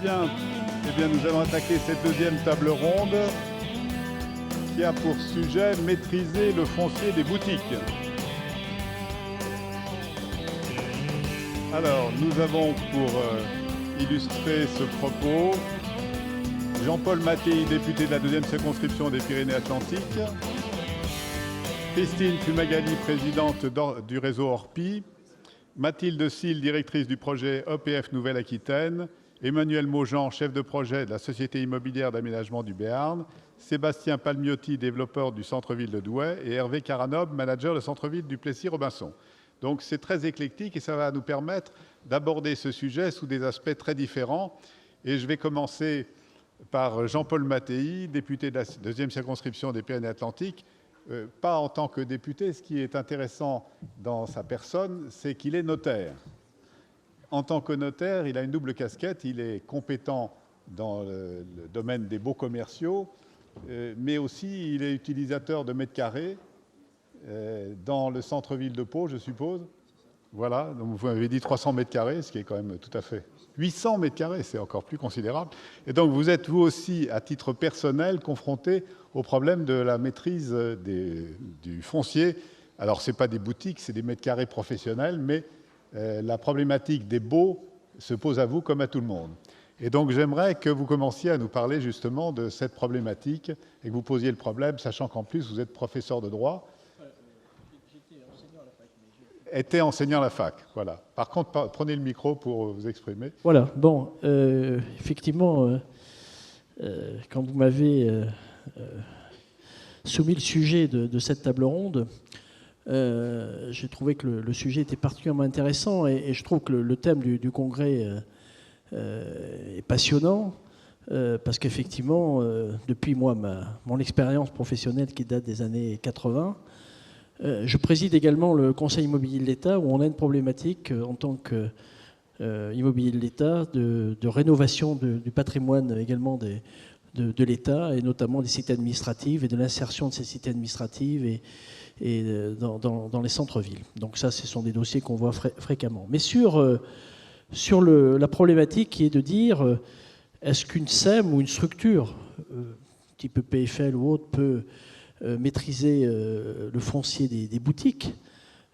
Bien, eh bien, nous allons attaquer cette deuxième table ronde qui a pour sujet maîtriser le foncier des boutiques. Alors, nous avons pour illustrer ce propos Jean-Paul Mattei, député de la deuxième circonscription des Pyrénées-Atlantiques, Christine Fumagalli, présidente du réseau Orpi, Mathilde Sille, directrice du projet EPF Nouvelle-Aquitaine, Emmanuel Maujean, chef de projet de la Société immobilière d'aménagement du Béarn, Sébastien Palmiotti, développeur du centre-ville de Douai, et Hervé Caranob, manager du centre-ville du Plessis-Robinson. Donc c'est très éclectique et ça va nous permettre d'aborder ce sujet sous des aspects très différents. Et je vais commencer par Jean-Paul Mattei, député de la deuxième circonscription des Pyrénées-Atlantiques. Pas en tant que député, ce qui est intéressant dans sa personne, c'est qu'il est notaire. En tant que notaire, il a une double casquette. Il est compétent dans le domaine des baux commerciaux, mais aussi il est utilisateur de mètres carrés dans le centre-ville de Pau, je suppose. Voilà, donc vous m'avez dit 300 mètres carrés, ce qui est quand même tout à fait... 800 mètres carrés, c'est encore plus considérable. Et donc vous êtes vous aussi, à titre personnel, confronté au problème de la maîtrise du foncier. Alors ce n'est pas des boutiques, c'est des mètres carrés professionnels, mais la problématique des baux se pose à vous comme à tout le monde. Et donc j'aimerais que vous commenciez à nous parler justement de cette problématique et que vous posiez le problème, sachant qu'en plus vous êtes professeur de droit. Était enseignant à la fac, voilà. Par contre, prenez le micro pour vous exprimer. Voilà, bon, effectivement, quand vous m'avez soumis le sujet de cette table ronde, j'ai trouvé que le sujet était particulièrement intéressant et je trouve que le thème du congrès est passionnant parce qu'effectivement, depuis moi, mon expérience professionnelle qui date des années 80, je préside également le Conseil immobilier de l'État où on a une problématique en tant qu'immobilier de l'État de rénovation du patrimoine également de l'État et notamment des cités administratives et de l'insertion de ces cités administratives et dans les centres-villes. Donc ça, ce sont des dossiers qu'on voit fréquemment. Mais sur la problématique qui est de dire est-ce qu'une SEM ou une structure type PFL ou autre peut maîtriser le foncier des boutiques.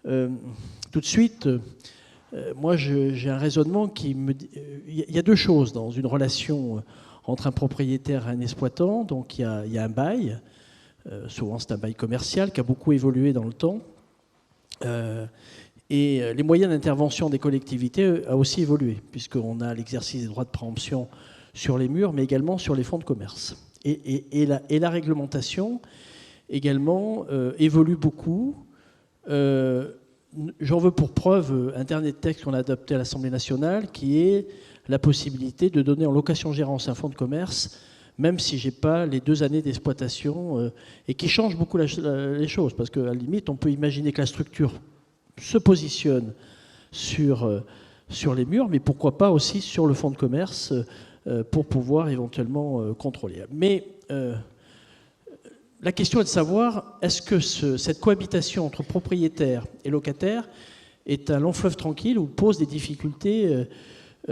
Tout de suite, moi j'ai un raisonnement qui me dit... Il y a deux choses dans une relation entre un propriétaire et un exploitant. Donc il y a un bail, souvent c'est un bail commercial qui a beaucoup évolué dans le temps. Et les moyens d'intervention des collectivités a aussi évolué, puisqu'on a l'exercice des droits de préemption sur les murs, mais également sur les fonds de commerce. Et la réglementation également évolue beaucoup. J'en veux pour preuve un dernier texte qu'on a adopté à l'Assemblée nationale qui est la possibilité de donner en location-gérance un fonds de commerce même si je n'ai pas les 2 années d'exploitation et qui change beaucoup les choses parce qu'à la limite on peut imaginer que la structure se positionne sur les murs mais pourquoi pas aussi sur le fonds de commerce pour pouvoir éventuellement contrôler. Mais la question est de savoir, est-ce que cette cohabitation entre propriétaires et locataires est un long fleuve tranquille ou pose des difficultés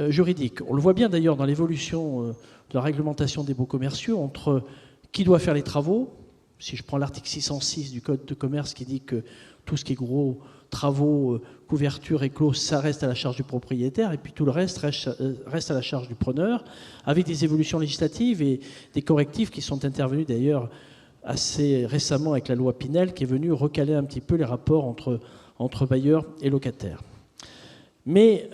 juridiques. On le voit bien d'ailleurs dans l'évolution de la réglementation des baux commerciaux entre qui doit faire les travaux. Si je prends l'article 606 du Code de commerce qui dit que tout ce qui est gros travaux, couverture et clause, ça reste à la charge du propriétaire et puis tout le reste reste à la charge du preneur, avec des évolutions législatives et des correctifs qui sont intervenus d'ailleurs assez récemment avec la loi Pinel qui est venue recaler un petit peu les rapports entre bailleurs et locataires. Mais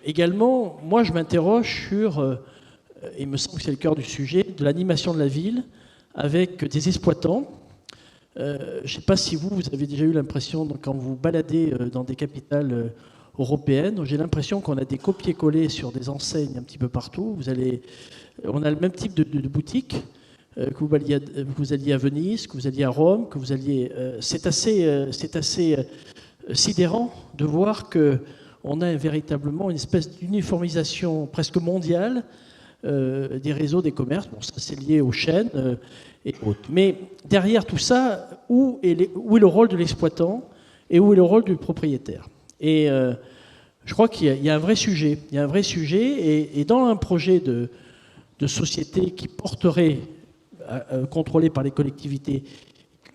également, moi je m'interroge sur, il me semble que c'est le cœur du sujet, de l'animation de la ville avec des exploitants. Je ne sais pas si vous avez déjà eu l'impression, quand vous baladez dans des capitales européennes, j'ai l'impression qu'on a des copier-coller sur des enseignes un petit peu partout. On a le même type de boutique. Que vous alliez à Venise, que vous alliez à Rome, que vous alliez... c'est assez sidérant de voir qu'on a véritablement une espèce d'uniformisation presque mondiale des réseaux des commerces. Bon, ça c'est lié aux chaînes et autres. Mais derrière tout ça, où est le rôle de l'exploitant et où est le rôle du propriétaire? Et Je crois qu'il y a un vrai sujet. Il y a un vrai sujet, et dans un projet de société qui porterait, contrôlé par les collectivités,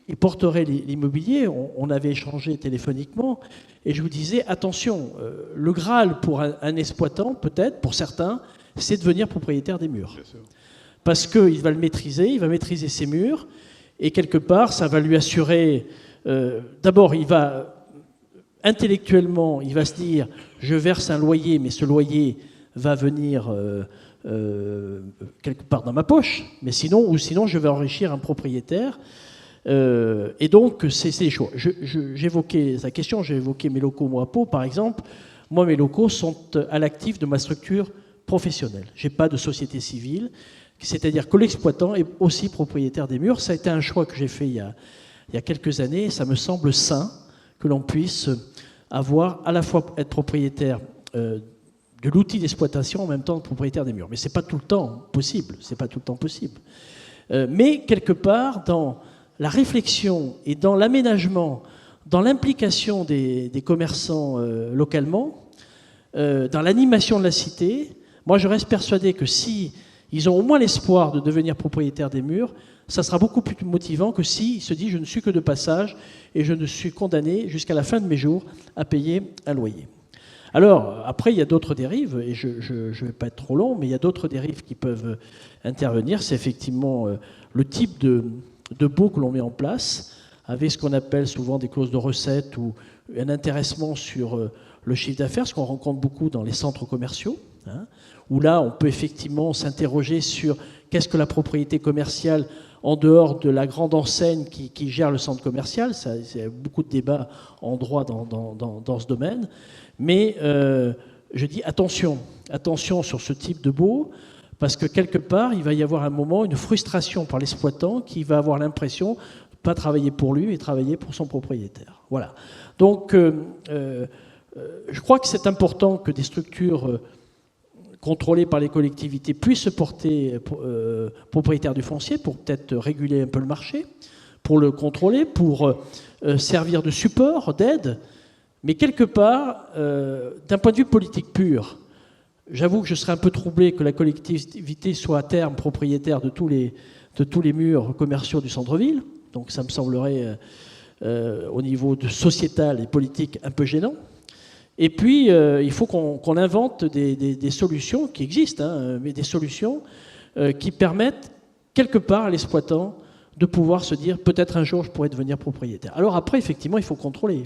et porterait l'immobilier, on avait échangé téléphoniquement, et je vous disais, attention, le Graal pour un exploitant, peut-être, pour certains, c'est devenir propriétaire des murs. Parce qu'il va le maîtriser, il va maîtriser ses murs, et quelque part, ça va lui assurer... D'abord, il va... Intellectuellement, il va se dire, je verse un loyer, mais ce loyer va venir quelque part dans ma poche, mais sinon je vais enrichir un propriétaire. Et donc, c'est les choix. J'évoquais sa question, j'ai évoqué mes locaux Moapo, par exemple. Moi, mes locaux sont à l'actif de ma structure professionnelle. Je n'ai pas de société civile, c'est-à-dire que l'exploitant est aussi propriétaire des murs. Ça a été un choix que j'ai fait il y a quelques années, et ça me semble sain que l'on puisse avoir à la fois être propriétaire de l'outil d'exploitation en même temps propriétaire des murs. Mais ce n'est pas tout le temps possible. C'est pas tout le temps possible. Mais quelque part, dans la réflexion et dans l'aménagement, dans l'implication des commerçants localement, dans l'animation de la cité, moi je reste persuadé que si ils ont au moins l'espoir de devenir propriétaires des murs, ça sera beaucoup plus motivant que s'ils se disent je ne suis que de passage et je ne suis condamné jusqu'à la fin de mes jours à payer un loyer. Alors, après, il y a d'autres dérives, et je ne vais pas être trop long, mais il y a d'autres dérives qui peuvent intervenir. C'est effectivement le type de baux que l'on met en place, avec ce qu'on appelle souvent des clauses de recette ou un intéressement sur le chiffre d'affaires, ce qu'on rencontre beaucoup dans les centres commerciaux, hein, où là, on peut effectivement s'interroger sur qu'est-ce que la propriété commerciale en dehors de la grande enseigne qui gère le centre commercial. Il y a beaucoup de débats en droit dans ce domaine. Mais je dis attention sur ce type de baux, parce que quelque part, il va y avoir un moment, une frustration par l'exploitant qui va avoir l'impression de ne pas travailler pour lui et travailler pour son propriétaire. Voilà. Donc, je crois que c'est important que des structures contrôlées par les collectivités puissent se porter propriétaires du foncier pour peut-être réguler un peu le marché, pour le contrôler, pour servir de support, d'aide. Mais quelque part, d'un point de vue politique pur, j'avoue que je serais un peu troublé que la collectivité soit à terme propriétaire de tous les murs commerciaux du centre-ville. Donc ça me semblerait, au niveau sociétal et politique, un peu gênant. Et puis, il faut qu'on invente des solutions qui existent, hein, mais des solutions qui permettent quelque part à l'exploitant de pouvoir se dire peut-être un jour je pourrais devenir propriétaire. Alors après, effectivement, il faut contrôler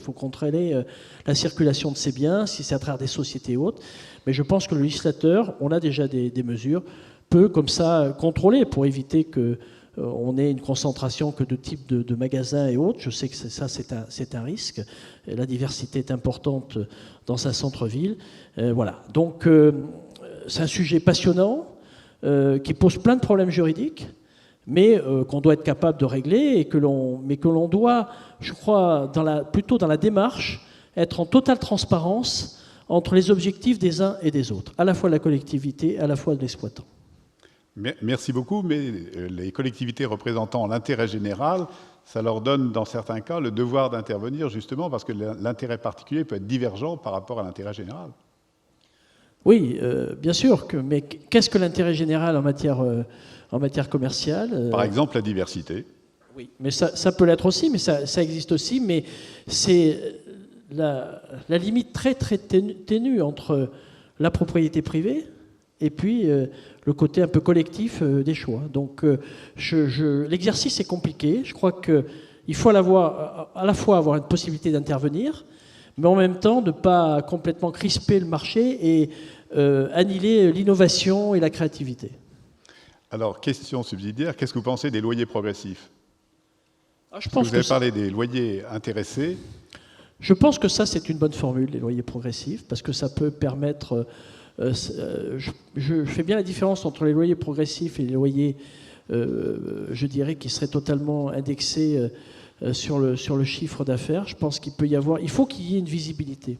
la circulation de ces biens, si c'est à travers des sociétés et autres. Mais je pense que le législateur, on a déjà des mesures, peut comme ça contrôler pour éviter qu'on ait une concentration que de type de magasins et autres. Je sais que ça, c'est un risque. La diversité est importante dans un centre-ville. Voilà. Donc, c'est un sujet passionnant qui pose plein de problèmes juridiques, mais qu'on doit être capable de régler, mais que l'on doit, je crois, plutôt dans la démarche, être en totale transparence entre les objectifs des uns et des autres, à la fois de la collectivité, à la fois de l'exploitant. Merci beaucoup, mais les collectivités représentant l'intérêt général, ça leur donne, dans certains cas, le devoir d'intervenir, justement, parce que l'intérêt particulier peut être divergent par rapport à l'intérêt général. Oui, bien sûr, mais qu'est-ce que l'intérêt général en matière commerciale? Par exemple, la diversité. Oui, mais ça peut l'être aussi, mais ça existe aussi, mais c'est la limite très très ténue entre la propriété privée et puis le côté un peu collectif des choix. Donc l'exercice est compliqué. Je crois qu'il faut à la fois avoir une possibilité d'intervenir, mais en même temps de ne pas complètement crisper le marché et annihiler l'innovation et la créativité. Alors, question subsidiaire, qu'est-ce que vous pensez des loyers progressifs? Vous avez parlé des loyers intéressés. Je pense que ça, c'est une bonne formule, les loyers progressifs, parce que ça peut permettre... je fais bien la différence entre les loyers progressifs et les loyers, je dirais, qui seraient totalement indexés sur le chiffre d'affaires. Je pense qu'il peut y avoir... Il faut qu'il y ait une visibilité.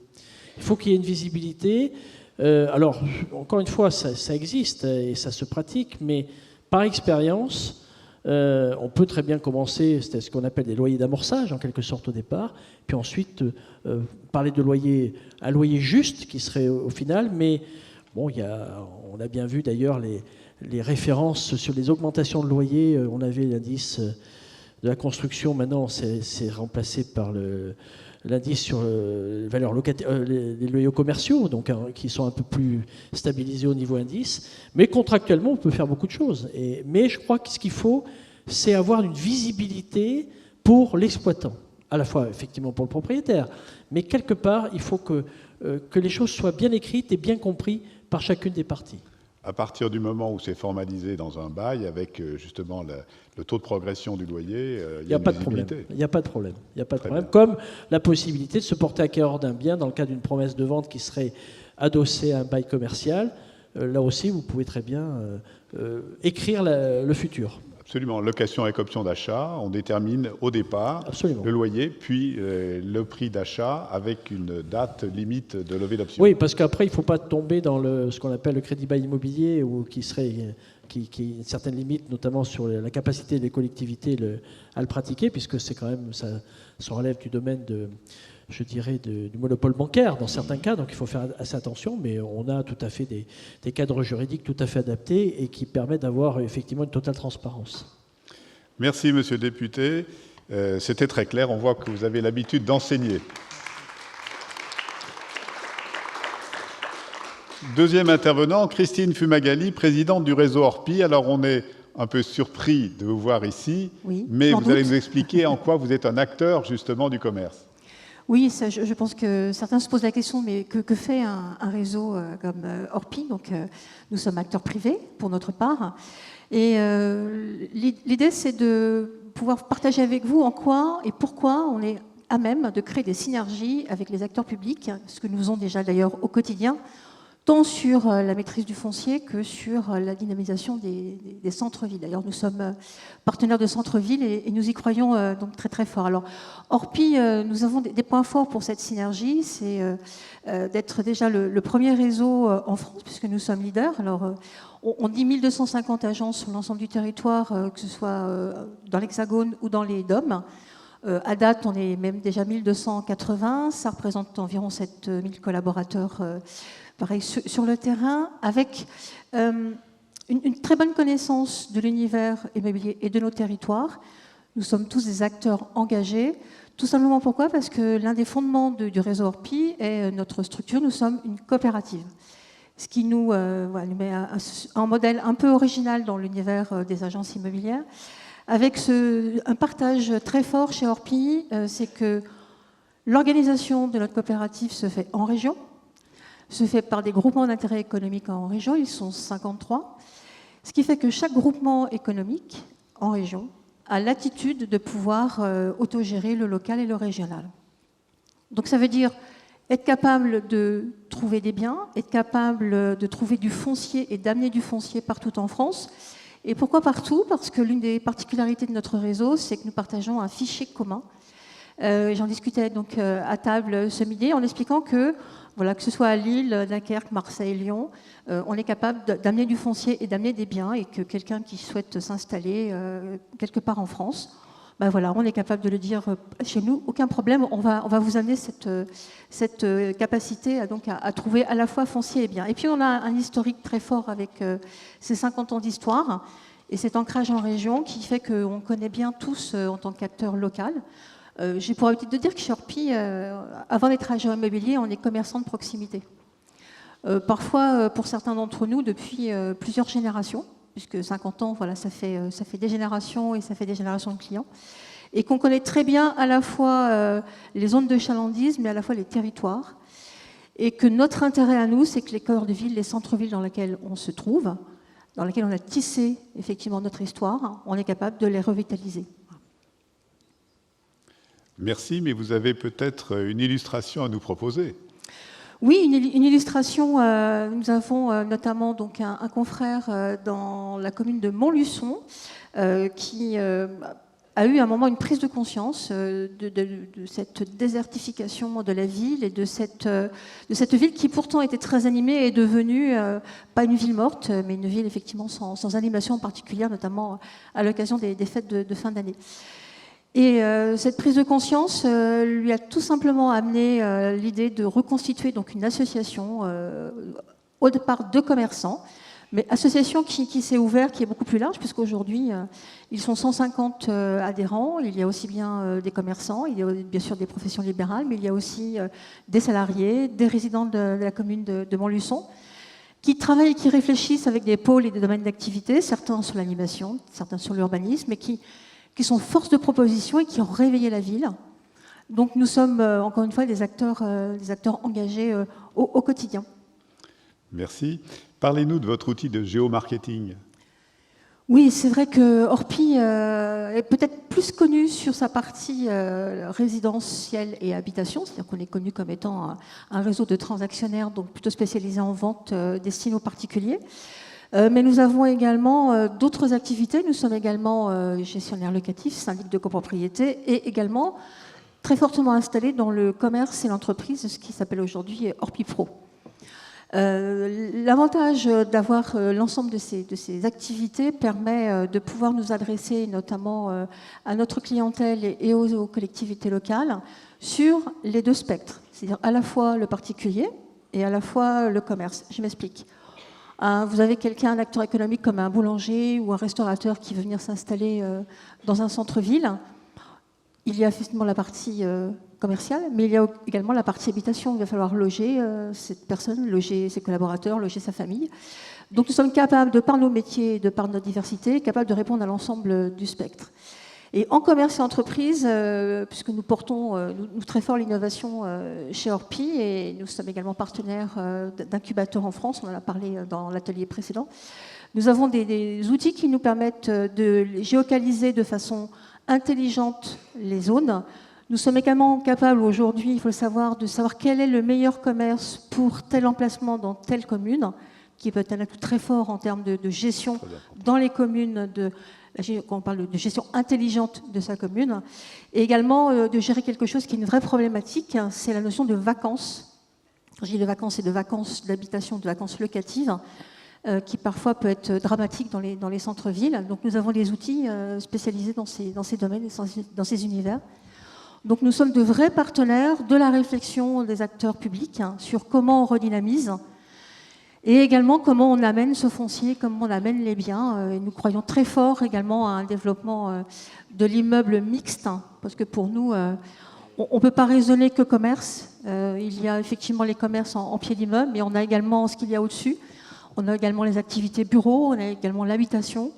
Il faut qu'il y ait une visibilité. Alors, encore une fois, ça existe et ça se pratique, mais par expérience, On peut très bien commencer, c'était ce qu'on appelle des loyers d'amorçage en quelque sorte au départ, puis ensuite parler de un loyer juste qui serait au final, mais bon, on a bien vu d'ailleurs les références sur les augmentations de loyers. On avait l'indice de la construction, maintenant c'est remplacé par l'indice sur les valeurs les loyers commerciaux, donc qui sont un peu plus stabilisés au niveau indice. Mais contractuellement, on peut faire beaucoup de choses. Mais je crois que ce qu'il faut, c'est avoir une visibilité pour l'exploitant, à la fois effectivement pour le propriétaire, mais quelque part, il faut que les choses soient bien écrites et bien comprises par chacune des parties. À partir du moment où c'est formalisé dans un bail, avec justement le taux de progression du loyer, il n'y a pas de problème. Il n'y a pas de problème. Il n'y a pas de problème. Comme la possibilité de se porter acquéreur d'un bien dans le cas d'une promesse de vente qui serait adossée à un bail commercial. Là aussi, vous pouvez très bien écrire le futur. Absolument. Location avec option d'achat, on détermine au départ le loyer, puis le prix d'achat avec une date limite de levée d'option. Oui, parce qu'après, il ne faut pas tomber dans ce qu'on appelle le crédit bail immobilier, qui une certaine limite, notamment sur la capacité des collectivités à le pratiquer, puisque c'est quand même, ça relève du domaine du monopole bancaire dans certains cas, donc il faut faire assez attention, mais on a tout à fait des cadres juridiques tout à fait adaptés et qui permettent d'avoir effectivement une totale transparence. Merci, monsieur le député. C'était très clair, on voit que vous avez l'habitude d'enseigner. Deuxième intervenant, Christine Fumagalli, présidente du réseau Orpi. Alors on est un peu surpris de vous voir ici, oui, mais vous allez nous expliquer en quoi vous êtes un acteur justement du commerce. Oui, ça, je pense que certains se posent la question, mais que fait un réseau comme Orpi? Donc, nous sommes acteurs privés, pour notre part. Et l'idée, c'est de pouvoir partager avec vous en quoi et pourquoi on est à même de créer des synergies avec les acteurs publics, ce que nous faisons déjà d'ailleurs au quotidien, tant sur la maîtrise du foncier que sur la dynamisation des centres-villes. D'ailleurs, nous sommes partenaires de centres-villes et nous y croyons donc très très fort. Alors, Orpi, nous avons des points forts pour cette synergie, c'est d'être déjà le premier réseau en France, puisque nous sommes leaders. Alors, on dit 1250 agences sur l'ensemble du territoire, que ce soit dans l'Hexagone ou dans les DOM. À date, on est même déjà 1280, ça représente environ 7000 collaborateurs pareil, sur le terrain, avec une très bonne connaissance de l'univers immobilier et de nos territoires. Nous sommes tous des acteurs engagés. Tout simplement pourquoi? Parce que l'un des fondements du réseau Orpi est notre structure. Nous sommes une coopérative. Ce qui nous met un modèle un peu original dans l'univers des agences immobilières. Avec un partage très fort chez Orpi, c'est que l'organisation de notre coopérative se fait en région, se fait par des groupements d'intérêt économique en région, ils sont 53, ce qui fait que chaque groupement économique en région a l'attitude de pouvoir autogérer le local et le régional. Donc ça veut dire être capable de trouver des biens, être capable de trouver du foncier et d'amener du foncier partout en France. Et pourquoi partout? Parce que l'une des particularités de notre réseau, c'est que nous partageons un fichier commun. J'en discutais donc à table ce midi en expliquant que ce soit à Lille, Dunkerque, Marseille, Lyon, on est capable d'amener du foncier et d'amener des biens, et que quelqu'un qui souhaite s'installer quelque part en France, on est capable de le dire chez nous, aucun problème, on va vous amener cette capacité à trouver à la fois foncier et biens. Et puis on a un historique très fort avec ces 50 ans d'histoire et cet ancrage en région qui fait qu'on connaît bien tous en tant qu'acteurs locaux. J'ai pour habitude de dire que chez Orpi, avant d'être agent immobilier, on est commerçant de proximité. Parfois, pour certains d'entre nous, depuis plusieurs générations, puisque 50 ans, ça fait des générations et ça fait des générations de clients, et qu'on connaît très bien à la fois les zones de chalandise, mais à la fois les territoires, et que notre intérêt à nous, c'est que les cœurs de ville, les centres-villes dans lesquels on se trouve, dans lesquels on a tissé effectivement notre histoire, on est capable de les revitaliser. Merci, mais vous avez peut-être une illustration à nous proposer. Oui, une illustration. Nous avons notamment donc un confrère dans la commune de Montluçon qui a a eu à un moment une prise de conscience de cette désertification de la ville et de cette ville qui pourtant était très animée est devenue pas une ville morte, mais une ville effectivement sans animation particulière, notamment à l'occasion des fêtes de fin d'année. Et cette prise de conscience lui a tout simplement amené l'idée de reconstituer donc une association au départ de commerçants, mais association qui s'est ouverte, qui est beaucoup plus large, puisqu'aujourd'hui, ils sont 150 adhérents. Il y a aussi bien des commerçants, il y a bien sûr des professions libérales, mais il y a aussi des salariés, des résidents de la commune de Montluçon, qui travaillent et qui réfléchissent avec des pôles et des domaines d'activité, certains sur l'animation, certains sur l'urbanisme, et qui sont force de proposition et qui ont réveillé la ville. Donc nous sommes, encore une fois, des acteurs engagés au quotidien. Merci. Parlez-nous de votre outil de géomarketing. Oui, c'est vrai que Orpi est peut-être plus connu sur sa partie résidentielle et habitation, c'est-à-dire qu'on est connu comme étant un réseau de transactionnaires, donc plutôt spécialisé en vente destinée aux particuliers. Mais nous avons également d'autres activités. Nous sommes également gestionnaires locatifs, syndic de copropriété et également très fortement installés dans le commerce et l'entreprise, ce qui s'appelle aujourd'hui Orpi Pro. L'avantage d'avoir l'ensemble de ces activités permet de pouvoir nous adresser notamment à notre clientèle et aux collectivités locales sur les deux spectres, c'est-à-dire à la fois le particulier et à la fois le commerce. Je m'explique. Vous avez quelqu'un, un acteur économique comme un boulanger ou un restaurateur qui veut venir s'installer dans un centre-ville. Il y a effectivement la partie commerciale, mais il y a également la partie habitation. Il va falloir loger cette personne, loger ses collaborateurs, loger sa famille. Donc nous sommes capables, de par nos métiers, de par notre diversité, capables de répondre à l'ensemble du spectre. Et en commerce et entreprise, puisque nous portons nous très fort l'innovation chez Orpi, et nous sommes également partenaires d'incubateurs en France, on en a parlé dans l'atelier précédent, nous avons des outils qui nous permettent de géocaliser de façon intelligente les zones. Nous sommes également capables aujourd'hui, il faut le savoir, de savoir quel est le meilleur commerce pour tel emplacement dans telle commune, qui peut être un atout très fort en termes de gestion dans les communes, quand on parle de gestion intelligente de sa commune, et également de gérer quelque chose qui est une vraie problématique, c'est la notion de vacances. Quand je dis de vacances, c'est de vacances d'habitation, de vacances locatives, qui parfois peut être dramatique dans les centres-villes. Donc nous avons des outils spécialisés dans ces domaines, dans ces univers. Donc nous sommes de vrais partenaires de la réflexion des acteurs publics sur comment on redynamise et également comment on amène ce foncier, comment on amène les biens. Et nous croyons très fort également à un développement de l'immeuble mixte, parce que pour nous, on ne peut pas raisonner que commerce. Il y a effectivement les commerces en pied d'immeuble, mais on a également ce qu'il y a au-dessus. On a également les activités bureaux, on a également l'habitation.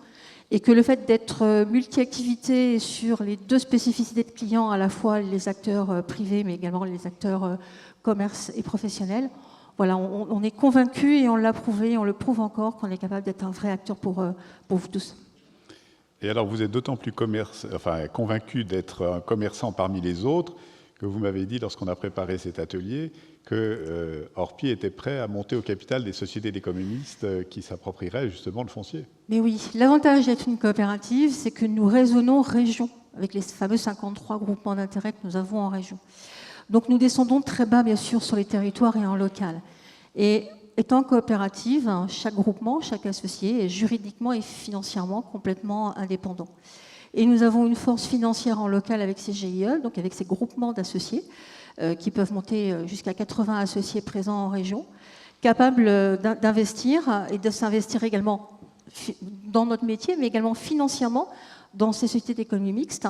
Et que le fait d'être multi-activité sur les deux spécificités de clients, à la fois les acteurs privés, mais également les acteurs commerce et professionnels, voilà, on est convaincus et on l'a prouvé, on le prouve encore, qu'on est capable d'être un vrai acteur pour vous tous. Et alors, vous êtes d'autant plus convaincu d'être un commerçant parmi les autres que vous m'avez dit, lorsqu'on a préparé cet atelier, que Orpi était prêt à monter au capital des sociétés d'économistes qui s'approprieraient justement le foncier. Mais oui, l'avantage d'être une coopérative, c'est que nous raisonnons région, avec les fameux 53 groupements d'intérêt que nous avons en région. Donc nous descendons très bas, bien sûr, sur les territoires et en local. Et étant coopérative, chaque groupement, chaque associé est juridiquement et financièrement complètement indépendant. Et nous avons une force financière en local avec ces GIE, donc avec ces groupements d'associés, qui peuvent monter jusqu'à 80 associés présents en région, capables d'investir et de s'investir également dans notre métier, mais également financièrement dans ces sociétés d'économie mixte.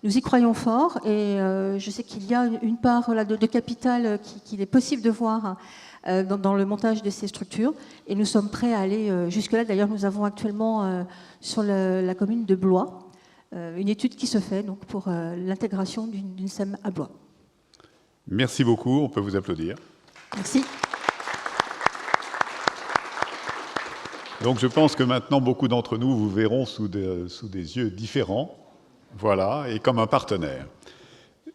Nous y croyons fort et je sais qu'il y a une part là, de capital qu'il est possible de voir dans le montage de ces structures et nous sommes prêts à aller jusque-là. D'ailleurs, nous avons actuellement sur la commune de Blois une étude qui se fait donc, pour l'intégration d'une SEM à Blois. Merci beaucoup, on peut vous applaudir. Merci. Donc je pense que maintenant, beaucoup d'entre nous vous verront sous des yeux différents, voilà, et comme un partenaire.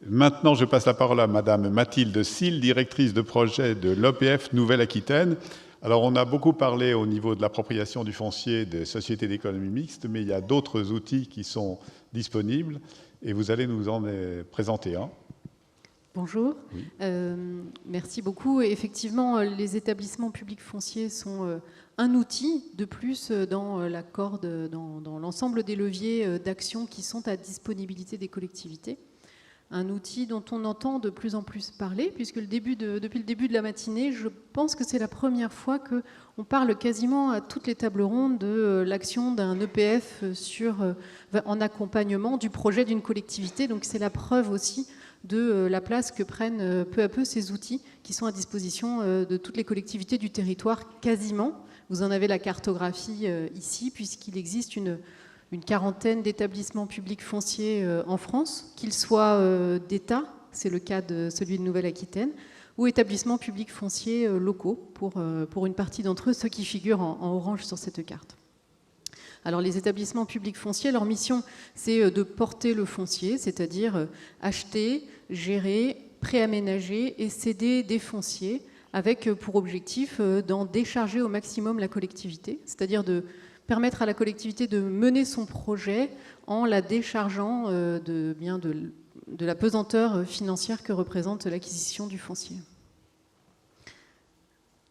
Maintenant, je passe la parole à Madame Mathilde Sil, directrice de projet de l'OPF Nouvelle-Aquitaine. Alors, on a beaucoup parlé au niveau de l'appropriation du foncier des sociétés d'économie mixte, mais il y a d'autres outils qui sont disponibles et vous allez nous en présenter un. Bonjour, Oui. merci beaucoup. Effectivement, les établissements publics fonciers sont un outil de plus dans la corde, dans l'ensemble des leviers d'action qui sont à disponibilité des collectivités. Un outil dont on entend de plus en plus parler, puisque depuis le début de la matinée, je pense que c'est la première fois qu'on parle quasiment à toutes les tables rondes de l'action d'un EPF en accompagnement du projet d'une collectivité. Donc c'est la preuve aussi de la place que prennent peu à peu ces outils qui sont à disposition de toutes les collectivités du territoire quasiment. Vous en avez la cartographie ici, puisqu'il existe une quarantaine d'établissements publics fonciers en France, qu'ils soient d'État, c'est le cas de celui de Nouvelle-Aquitaine, ou établissements publics fonciers locaux, pour une partie d'entre eux, ceux qui figurent en orange sur cette carte. Alors les établissements publics fonciers, leur mission, c'est de porter le foncier, c'est-à-dire acheter, gérer, préaménager et céder des fonciers avec pour objectif d'en décharger au maximum la collectivité, c'est-à-dire de permettre à la collectivité de mener son projet en la déchargeant de la pesanteur financière que représente l'acquisition du foncier.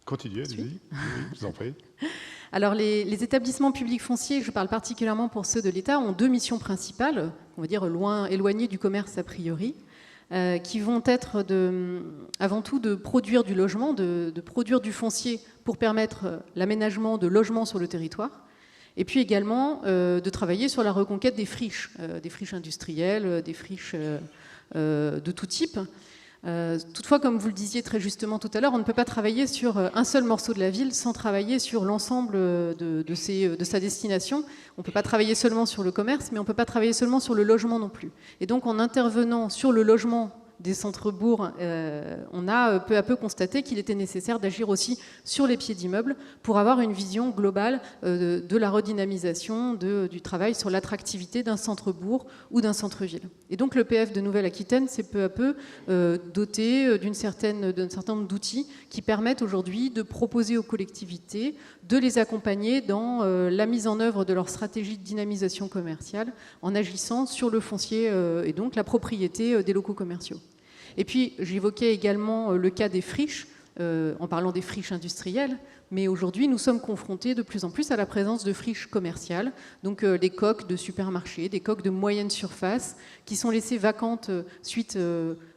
Continuez, allez-y. Oui, je vous en prie. Alors les établissements publics fonciers, je parle particulièrement pour ceux de l'État, ont deux missions principales, on va dire éloignées du commerce a priori, qui vont être avant tout de produire du logement, de produire du foncier pour permettre l'aménagement de logements sur le territoire, et puis également de travailler sur la reconquête des friches industrielles, des friches de tout type. Toutefois, comme vous le disiez très justement tout à l'heure, on ne peut pas travailler sur un seul morceau de la ville sans travailler sur l'ensemble de sa destination. On ne peut pas travailler seulement sur le commerce, mais on ne peut pas travailler seulement sur le logement non plus. Et donc en intervenant sur le logement des centres-bourgs, on a peu à peu constaté qu'il était nécessaire d'agir aussi sur les pieds d'immeubles pour avoir une vision globale de la redynamisation du travail sur l'attractivité d'un centre-bourg ou d'un centre-ville. Et donc l'EPF de Nouvelle-Aquitaine s'est peu à peu doté d'un certain nombre d'outils qui permettent aujourd'hui de proposer aux collectivités de les accompagner dans la mise en œuvre de leur stratégie de dynamisation commerciale en agissant sur le foncier et donc la propriété des locaux commerciaux. Et puis, j'évoquais également le cas des friches, en parlant des friches industrielles, mais aujourd'hui, nous sommes confrontés de plus en plus à la présence de friches commerciales, donc des coques de supermarchés, des coques de moyenne surface, qui sont laissées vacantes suite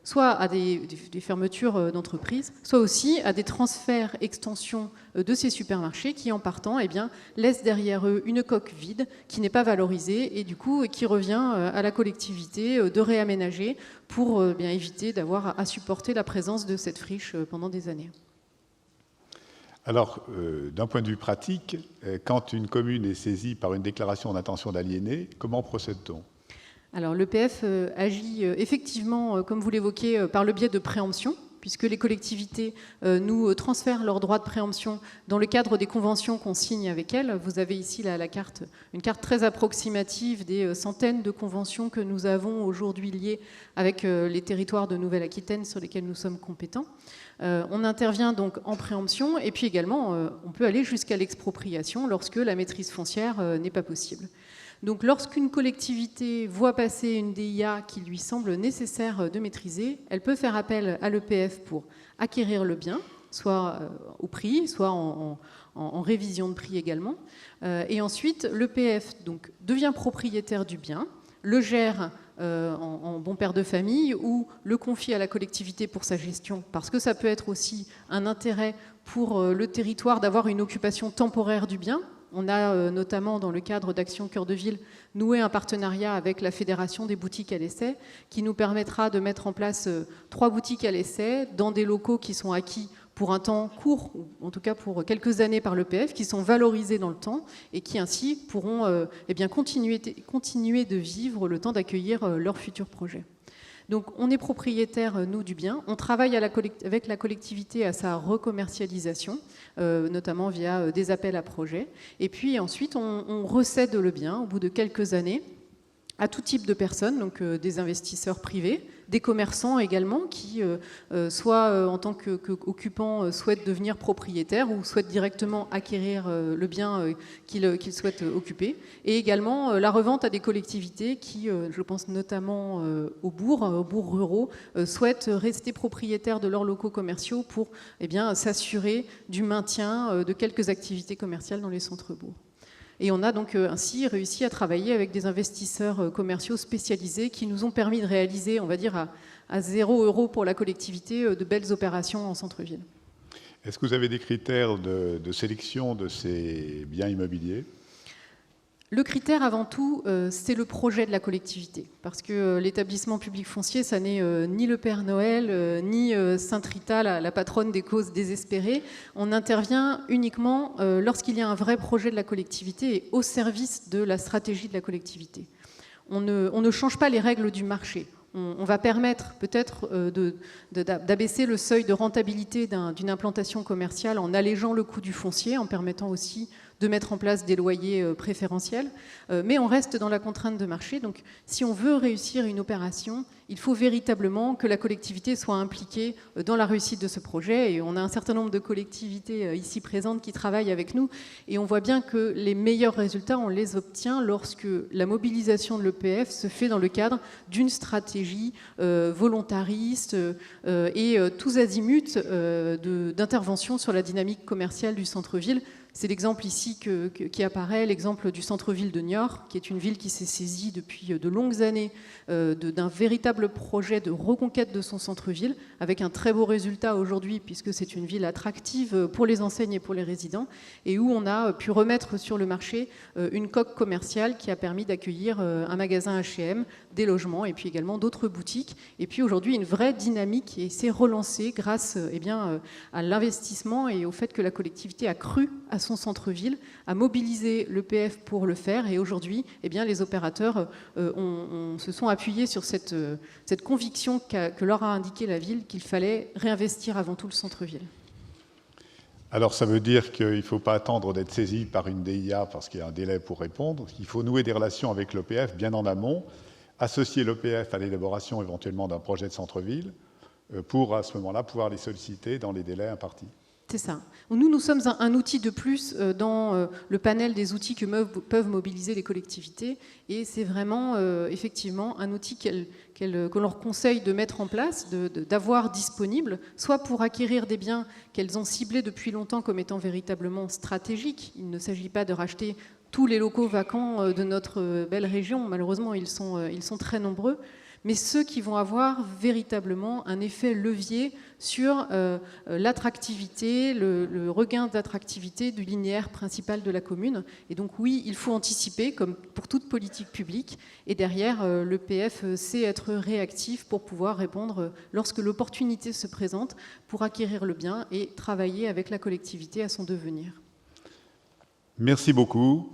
soit à des fermetures d'entreprises, soit aussi à des transferts, extensions de ces supermarchés qui, en partant, laissent derrière eux une coque vide qui n'est pas valorisée et du coup qui revient à la collectivité de réaménager pour éviter d'avoir à supporter la présence de cette friche pendant des années. Alors, d'un point de vue pratique, quand une commune est saisie par une déclaration d'intention d'aliéner, comment procède-t-on ? Alors l'EPF agit effectivement, comme vous l'évoquez, par le biais de préemption, puisque les collectivités nous transfèrent leurs droits de préemption dans le cadre des conventions qu'on signe avec elles. Vous avez ici la carte, une carte très approximative des centaines de conventions que nous avons aujourd'hui liées avec les territoires de Nouvelle-Aquitaine sur lesquels nous sommes compétents. On intervient donc en préemption et puis également on peut aller jusqu'à l'expropriation lorsque la maîtrise foncière n'est pas possible. Donc lorsqu'une collectivité voit passer une DIA qui lui semble nécessaire de maîtriser, elle peut faire appel à l'EPF pour acquérir le bien, soit au prix, soit en révision de prix également. Et ensuite, l'EPF donc, devient propriétaire du bien, le gère en bon père de famille ou le confie à la collectivité pour sa gestion, parce que ça peut être aussi un intérêt pour le territoire d'avoir une occupation temporaire du bien. On a notamment, dans le cadre d'Action Cœur de Ville, noué un partenariat avec la Fédération des boutiques à l'essai qui nous permettra de mettre en place 3 boutiques à l'essai dans des locaux qui sont acquis pour un temps court, ou en tout cas pour quelques années par l'EPF, qui sont valorisés dans le temps et qui ainsi pourront continuer de vivre le temps d'accueillir leurs futurs projets. Donc on est propriétaire, nous, du bien. On travaille avec la collectivité à sa recommercialisation, notamment via des appels à projets. Et puis ensuite, on recède le bien au bout de quelques années à tout type de personnes, donc des investisseurs privés, des commerçants également qui, soit en tant qu'occupants, souhaitent devenir propriétaires ou souhaitent directement acquérir le bien qu'ils souhaitent occuper. Et également la revente à des collectivités qui, je pense notamment aux bourgs ruraux, souhaitent rester propriétaires de leurs locaux commerciaux pour s'assurer du maintien de quelques activités commerciales dans les centres-bourgs. Et on a donc ainsi réussi à travailler avec des investisseurs commerciaux spécialisés qui nous ont permis de réaliser, on va dire à 0 € pour la collectivité, de belles opérations en centre-ville. Est-ce que vous avez des critères de sélection de ces biens immobiliers ? Le critère avant tout, c'est le projet de la collectivité. Parce que l'établissement public foncier, ça n'est ni le Père Noël, ni Sainte Rita, la patronne des causes désespérées. On intervient uniquement lorsqu'il y a un vrai projet de la collectivité et au service de la stratégie de la collectivité. On ne change pas les règles du marché. On va permettre peut-être d'abaisser le seuil de rentabilité d'une implantation commerciale en allégeant le coût du foncier, en permettant aussi de mettre en place des loyers préférentiels, mais on reste dans la contrainte de marché. Donc si on veut réussir une opération, il faut véritablement que la collectivité soit impliquée dans la réussite de ce projet. Et on a un certain nombre de collectivités ici présentes qui travaillent avec nous, et on voit bien que les meilleurs résultats, on les obtient lorsque la mobilisation de l'EPF se fait dans le cadre d'une stratégie volontariste et tous azimuts d'intervention sur la dynamique commerciale du centre-ville. C'est l'exemple ici qui apparaît, l'exemple du centre-ville de Niort, qui est une ville qui s'est saisie depuis de longues années d'un véritable projet de reconquête de son centre-ville, avec un très beau résultat aujourd'hui, puisque c'est une ville attractive pour les enseignes et pour les résidents, et où on a pu remettre sur le marché une coque commerciale qui a permis d'accueillir un magasin H&M, des logements, et puis également d'autres boutiques. Et puis aujourd'hui, une vraie dynamique qui s'est relancée grâce à l'investissement et au fait que la collectivité a cru à son centre-ville, a mobilisé l'EPF pour le faire, et aujourd'hui, les opérateurs se sont appuyés sur cette conviction que leur a indiqué la ville, qu'il fallait réinvestir avant tout le centre-ville. Alors ça veut dire qu'il ne faut pas attendre d'être saisi par une DIA parce qu'il y a un délai pour répondre. Il faut nouer des relations avec l'EPF bien en amont, associer l'EPF à l'élaboration éventuellement d'un projet de centre-ville pour à ce moment-là pouvoir les solliciter dans les délais impartis. C'est ça. Nous sommes un outil de plus dans le panel des outils que peuvent mobiliser les collectivités, et c'est vraiment effectivement un outil qu'on leur conseille de mettre en place, d'avoir disponible, soit pour acquérir des biens qu'elles ont ciblés depuis longtemps comme étant véritablement stratégiques. Il ne s'agit pas de racheter tous les locaux vacants de notre belle région, malheureusement ils sont très nombreux, mais ceux qui vont avoir véritablement un effet levier sur l'attractivité, le regain d'attractivité du linéaire principal de la commune. Et donc oui, il faut anticiper, comme pour toute politique publique, et derrière, l'EPF sait être réactif pour pouvoir répondre lorsque l'opportunité se présente pour acquérir le bien et travailler avec la collectivité à son devenir. Merci beaucoup.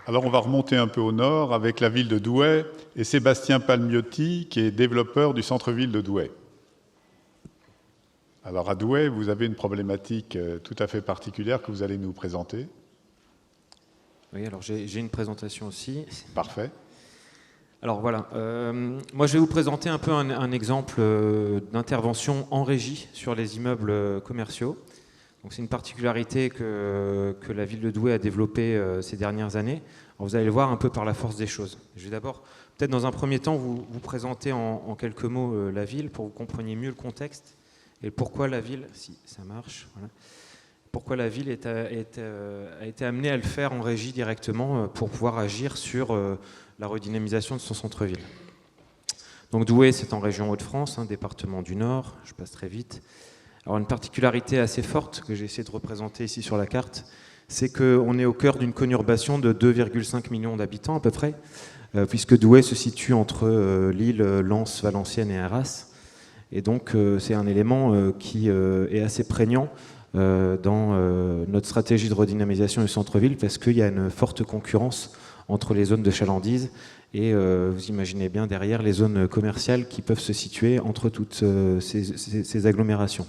Alors on va remonter un peu au nord avec la ville de Douai et Sébastien Palmiotti, qui est développeur du centre-ville de Douai. Alors à Douai, vous avez une problématique tout à fait particulière que vous allez nous présenter. Oui, alors j'ai une présentation aussi. Parfait. Alors voilà, moi je vais vous présenter un peu un exemple d'intervention en régie sur les immeubles commerciaux. Donc c'est une particularité que la ville de Douai a développée ces dernières années. Alors vous allez le voir un peu par la force des choses. Je vais d'abord, peut-être dans un premier temps, vous présenter en quelques mots la ville pour que vous compreniez mieux le contexte et pourquoi la ville, si ça marche, voilà, pourquoi la ville a été amenée à le faire en régie directement pour pouvoir agir sur la redynamisation de son centre-ville. Donc Douai, c'est en région Hauts-de-France, département du Nord, je passe très vite. Alors une particularité assez forte que j'ai essayé de représenter ici sur la carte, c'est qu'on est au cœur d'une conurbation de 2,5 millions d'habitants à peu près, puisque Douai se situe entre Lille, Lens, Valenciennes et Arras. Et donc c'est un élément qui est assez prégnant dans notre stratégie de redynamisation du centre-ville, parce qu'il y a une forte concurrence entre les zones de chalandise et vous imaginez bien derrière les zones commerciales qui peuvent se situer entre toutes ces agglomérations.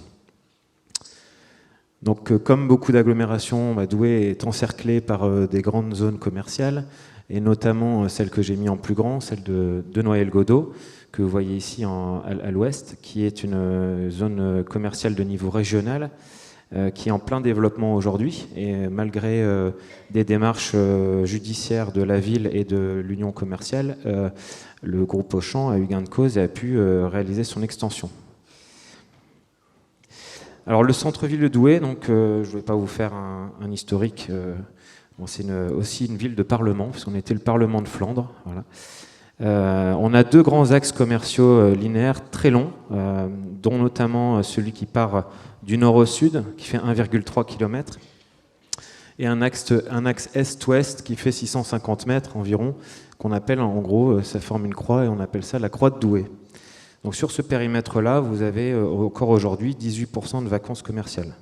Donc, comme beaucoup d'agglomérations, Douai est encerclée par des grandes zones commerciales, et notamment celle que j'ai mis en plus grand, celle de Noyelles-Godault, que vous voyez ici à l'ouest, qui est une zone commerciale de niveau régional, qui est en plein développement aujourd'hui, et malgré des démarches judiciaires de la ville et de l'union commerciale, le groupe Auchan a eu gain de cause et a pu réaliser son extension. Alors le centre-ville de Douai, donc, je ne vais pas vous faire un historique, bon, c'est aussi une ville de parlement, parce qu'on était le Parlement de Flandre. Voilà. On a 2 grands axes commerciaux linéaires très longs, dont notamment celui qui part du nord au sud, qui fait 1,3 km, et un axe est-ouest qui fait 650 mètres environ, qu'on appelle en gros, ça forme une croix et on appelle ça la croix de Douai. Donc sur ce périmètre-là, vous avez encore aujourd'hui 18% de vacances commerciales.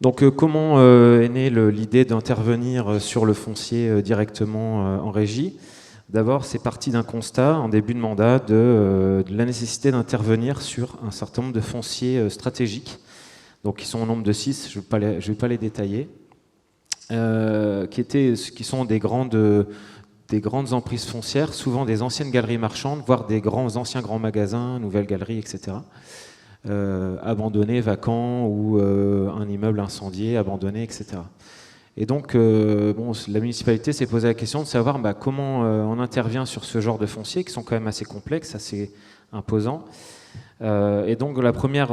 Donc comment est née l'idée d'intervenir sur le foncier directement en régie? D'abord, c'est parti d'un constat en début de mandat de la nécessité d'intervenir sur un certain nombre de fonciers stratégiques, donc qui sont au nombre de 6, je ne vais pas les détailler, qui sont des grandes emprises foncières, souvent des anciennes galeries marchandes, voire des anciens grands magasins, nouvelles galeries, etc., abandonnés, vacants, ou un immeuble incendié, abandonné, etc. Et donc, la municipalité s'est posé la question de savoir comment on intervient sur ce genre de fonciers, qui sont quand même assez complexes, assez imposants. Et donc, la première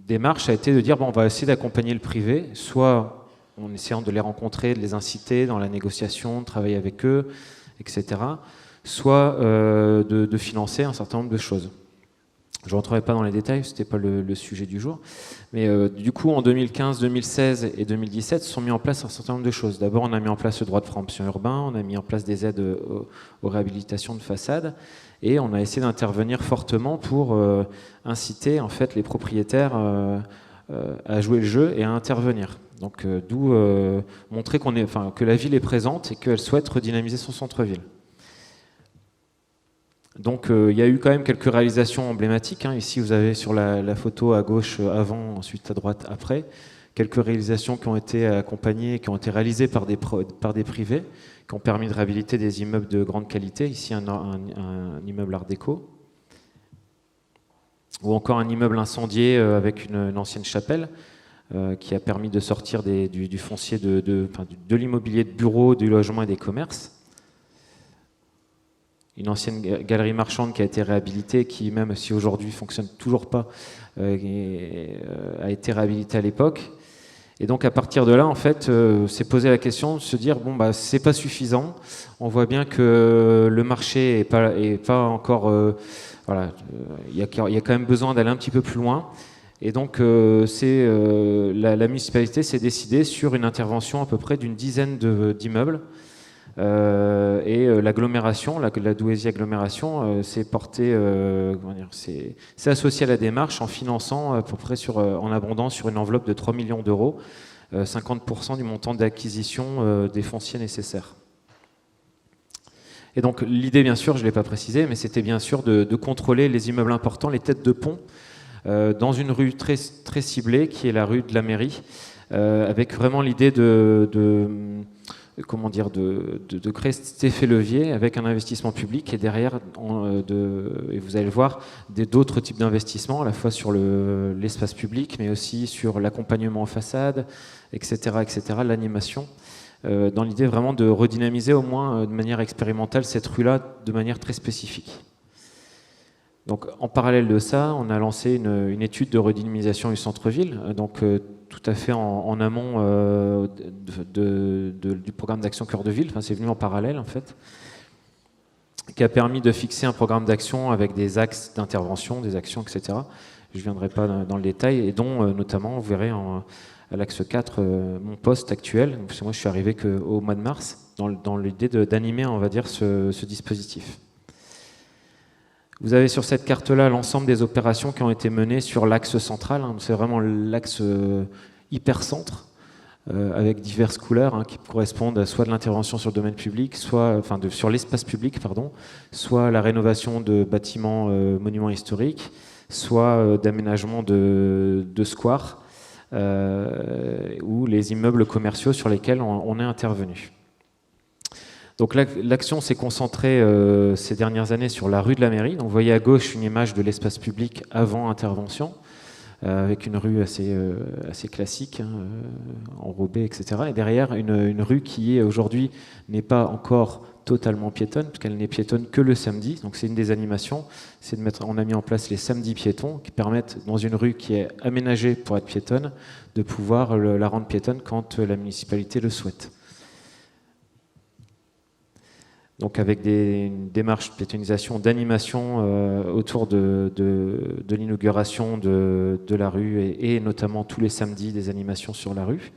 démarche a été de dire, on va essayer d'accompagner le privé, soit en essayant de les rencontrer, de les inciter dans la négociation, de travailler avec eux, etc., soit de financer un certain nombre de choses. Je ne rentrerai pas dans les détails, ce n'était pas le sujet du jour. Mais du coup, en 2015, 2016 et 2017, se sont mis en place un certain nombre de choses. D'abord, on a mis en place le droit de préemption urbain, on a mis en place des aides aux réhabilitations de façades, et on a essayé d'intervenir fortement pour inciter en fait, les propriétaires à jouer le jeu et à intervenir. Donc, d'où montrer que la ville est présente et qu'elle souhaite redynamiser son centre-ville. Donc il y a eu quand même quelques réalisations emblématiques. Ici, vous avez sur la photo à gauche avant, ensuite à droite après, quelques réalisations qui ont été accompagnées, qui ont été réalisées par des privés, qui ont permis de réhabiliter des immeubles de grande qualité. Ici, un immeuble art déco, ou encore un immeuble incendié avec une ancienne chapelle, qui a permis de sortir du foncier de l'immobilier de bureaux, du logement et des commerces. Une ancienne galerie marchande qui a été réhabilitée, qui même si aujourd'hui ne fonctionne toujours pas, a été réhabilitée à l'époque. Et donc à partir de là, en fait, s'est posé la question de se dire, c'est pas suffisant, on voit bien que le marché est pas encore... il y a quand même besoin d'aller un petit peu plus loin. Et donc la municipalité s'est décidée sur une intervention à peu près d'une dizaine d'immeubles. Et l'agglomération, la Douaisie agglomération, s'est associée à la démarche en finançant à peu près en abondant sur une enveloppe de 3 millions d'euros, 50% du montant d'acquisition des fonciers nécessaires. Et donc l'idée, bien sûr, je ne l'ai pas précisé, mais c'était bien sûr de contrôler les immeubles importants, les têtes de pont, dans une rue très, très ciblée, qui est la rue de la mairie, avec vraiment l'idée de créer cet effet levier avec un investissement public et derrière, et vous allez le voir, d'autres types d'investissements, à la fois sur l'espace public, mais aussi sur l'accompagnement aux façades, etc., l'animation, dans l'idée vraiment de redynamiser au moins de manière expérimentale cette rue-là de manière très spécifique. Donc, en parallèle de ça, on a lancé une étude de redynamisation du centre-ville, donc tout à fait en amont du programme d'action Cœur de Ville, c'est venu en parallèle en fait, qui a permis de fixer un programme d'action avec des axes d'intervention, des actions, etc. Je ne viendrai pas dans le détail, et dont notamment, vous verrez à l'axe 4, mon poste actuel, parce que moi je suis arrivé qu'au mois de mars, dans l'idée d'animer, on va dire, ce dispositif. Vous avez sur cette carte-là l'ensemble des opérations qui ont été menées sur l'axe central. C'est vraiment l'axe hypercentre, avec diverses couleurs qui correspondent à soit de l'intervention sur le domaine public, sur l'espace public, soit la rénovation de bâtiments monuments historiques, soit d'aménagement de squares ou les immeubles commerciaux sur lesquels on est intervenu. Donc l'action s'est concentrée ces dernières années sur la rue de la Mairie. Donc vous voyez à gauche une image de l'espace public avant intervention, avec une rue assez classique, hein, enrobée, etc. Et derrière, une rue qui aujourd'hui n'est pas encore totalement piétonne, puisqu'elle n'est piétonne que le samedi. Donc c'est une des animations, on a mis en place les samedis piétons, qui permettent, dans une rue qui est aménagée pour être piétonne, de pouvoir la rendre piétonne quand la municipalité le souhaite. Donc avec une démarche de piétonisation, d'animation autour de l'inauguration de la rue et notamment tous les samedis des animations sur la rue.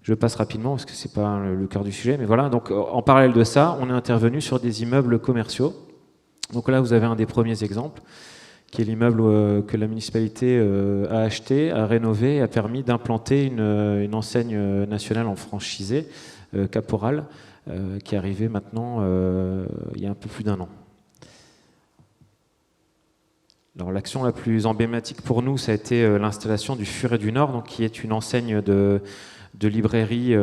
Je passe rapidement parce que ce n'est pas le cœur du sujet, mais voilà. Donc en parallèle de ça, on est intervenu sur des immeubles commerciaux. Donc là, vous avez un des premiers exemples, qui est l'immeuble que la municipalité a acheté, a rénové et a permis d'implanter une enseigne nationale en franchisé, Caporal, qui est arrivé maintenant il y a un peu plus d'1 an. Alors l'action la plus emblématique pour nous, ça a été l'installation du Furet du Nord, donc, qui est une enseigne de librairie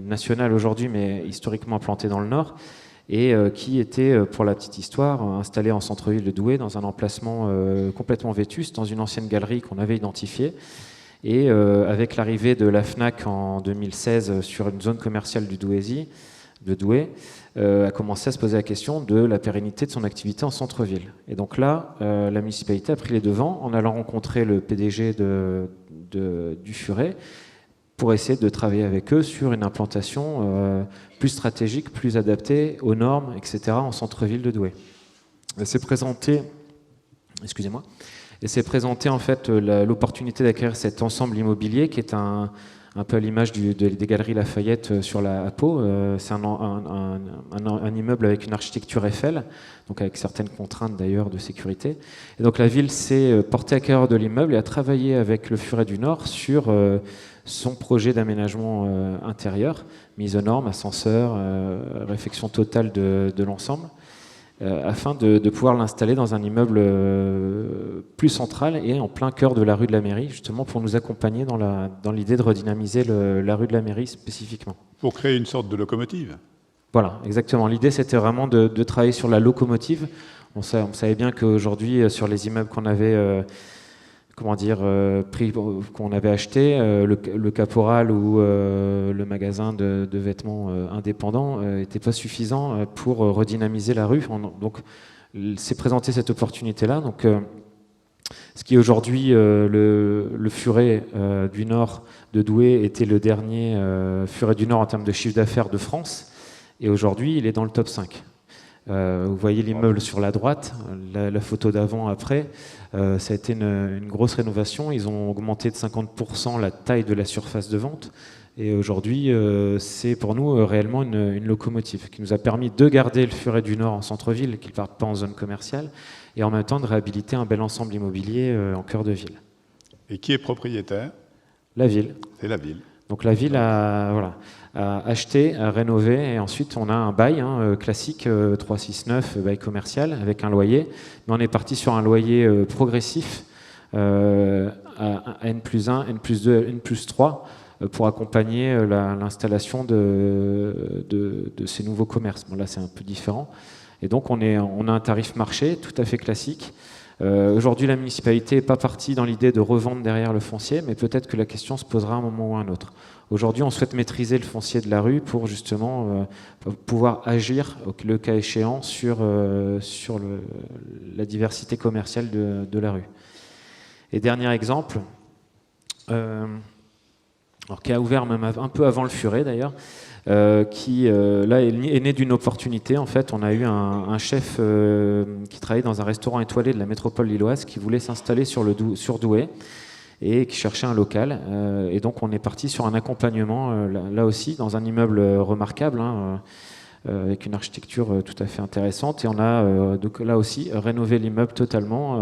nationale aujourd'hui, mais historiquement implantée dans le Nord, et qui était, pour la petite histoire, installée en centre-ville de Douai, dans un emplacement complètement vétuste, dans une ancienne galerie qu'on avait identifiée. Et avec l'arrivée de la FNAC en 2016 sur une zone commerciale du Douaisis, de Douai, a commencé à se poser la question de la pérennité de son activité en centre-ville. Et donc là, la municipalité a pris les devants en allant rencontrer le PDG du Furet pour essayer de travailler avec eux sur une implantation plus stratégique, plus adaptée aux normes, etc., en centre-ville de Douai. Et c'est présenté, en fait l'opportunité d'acquérir cet ensemble immobilier qui est un peu à l'image des Galeries Lafayette sur à Pau. C'est un immeuble avec une architecture Eiffel, donc avec certaines contraintes d'ailleurs de sécurité. Et donc la ville s'est portée acquéreur de l'immeuble et a travaillé avec le Furet du Nord sur son projet d'aménagement intérieur, mise aux normes, ascenseur, réfection totale de l'ensemble, afin de pouvoir l'installer dans un immeuble plus central et en plein cœur de la rue de la Mairie, justement pour nous accompagner dans l'idée de redynamiser la rue de la Mairie spécifiquement. Pour créer une sorte de locomotive. Voilà, exactement. L'idée, c'était vraiment de travailler sur la locomotive. On savait bien qu'aujourd'hui, sur les immeubles qu'on avait qu'on avait acheté, le Caporal ou le magasin de vêtements indépendants n'était pas suffisant pour redynamiser la rue. Donc, s'est présenté cette opportunité-là. Donc, ce qui est aujourd'hui le Furet du Nord de Douai était le dernier Furet du Nord en termes de chiffre d'affaires de France. Et aujourd'hui, il est dans le top 5. Vous voyez l'immeuble sur la droite, la photo d'avant-après. Ça a été une grosse rénovation. Ils ont augmenté de 50% la taille de la surface de vente. Et aujourd'hui, c'est pour nous réellement une locomotive qui nous a permis de garder le Furet du Nord en centre-ville, qu'il ne parte pas en zone commerciale, et en même temps de réhabiliter un bel ensemble immobilier en cœur de ville. Et qui est propriétaire? La ville. C'est la ville. Donc la ville a acheté, a rénové, et ensuite on a un bail classique 369, bail commercial, avec un loyer. Mais on est parti sur un loyer progressif à N+1, N+2, N+3 pour accompagner l'installation de ces nouveaux commerces. Bon, là c'est un peu différent. Et donc on a un tarif marché tout à fait classique. Aujourd'hui, la municipalité n'est pas partie dans l'idée de revendre derrière le foncier, mais peut-être que la question se posera à un moment ou à un autre. Aujourd'hui, on souhaite maîtriser le foncier de la rue pour justement pouvoir agir, le cas échéant, sur la diversité commerciale de la rue. Et dernier exemple, qui a ouvert même un peu avant le Furet d'ailleurs, qui là est né d'une opportunité. En fait, on a eu un chef qui travaillait dans un restaurant étoilé de la métropole lilloise qui voulait s'installer sur Douai et qui cherchait un local. Et donc, on est parti sur un accompagnement, là aussi, dans un immeuble remarquable, avec une architecture tout à fait intéressante. Et on a donc là aussi rénové l'immeuble totalement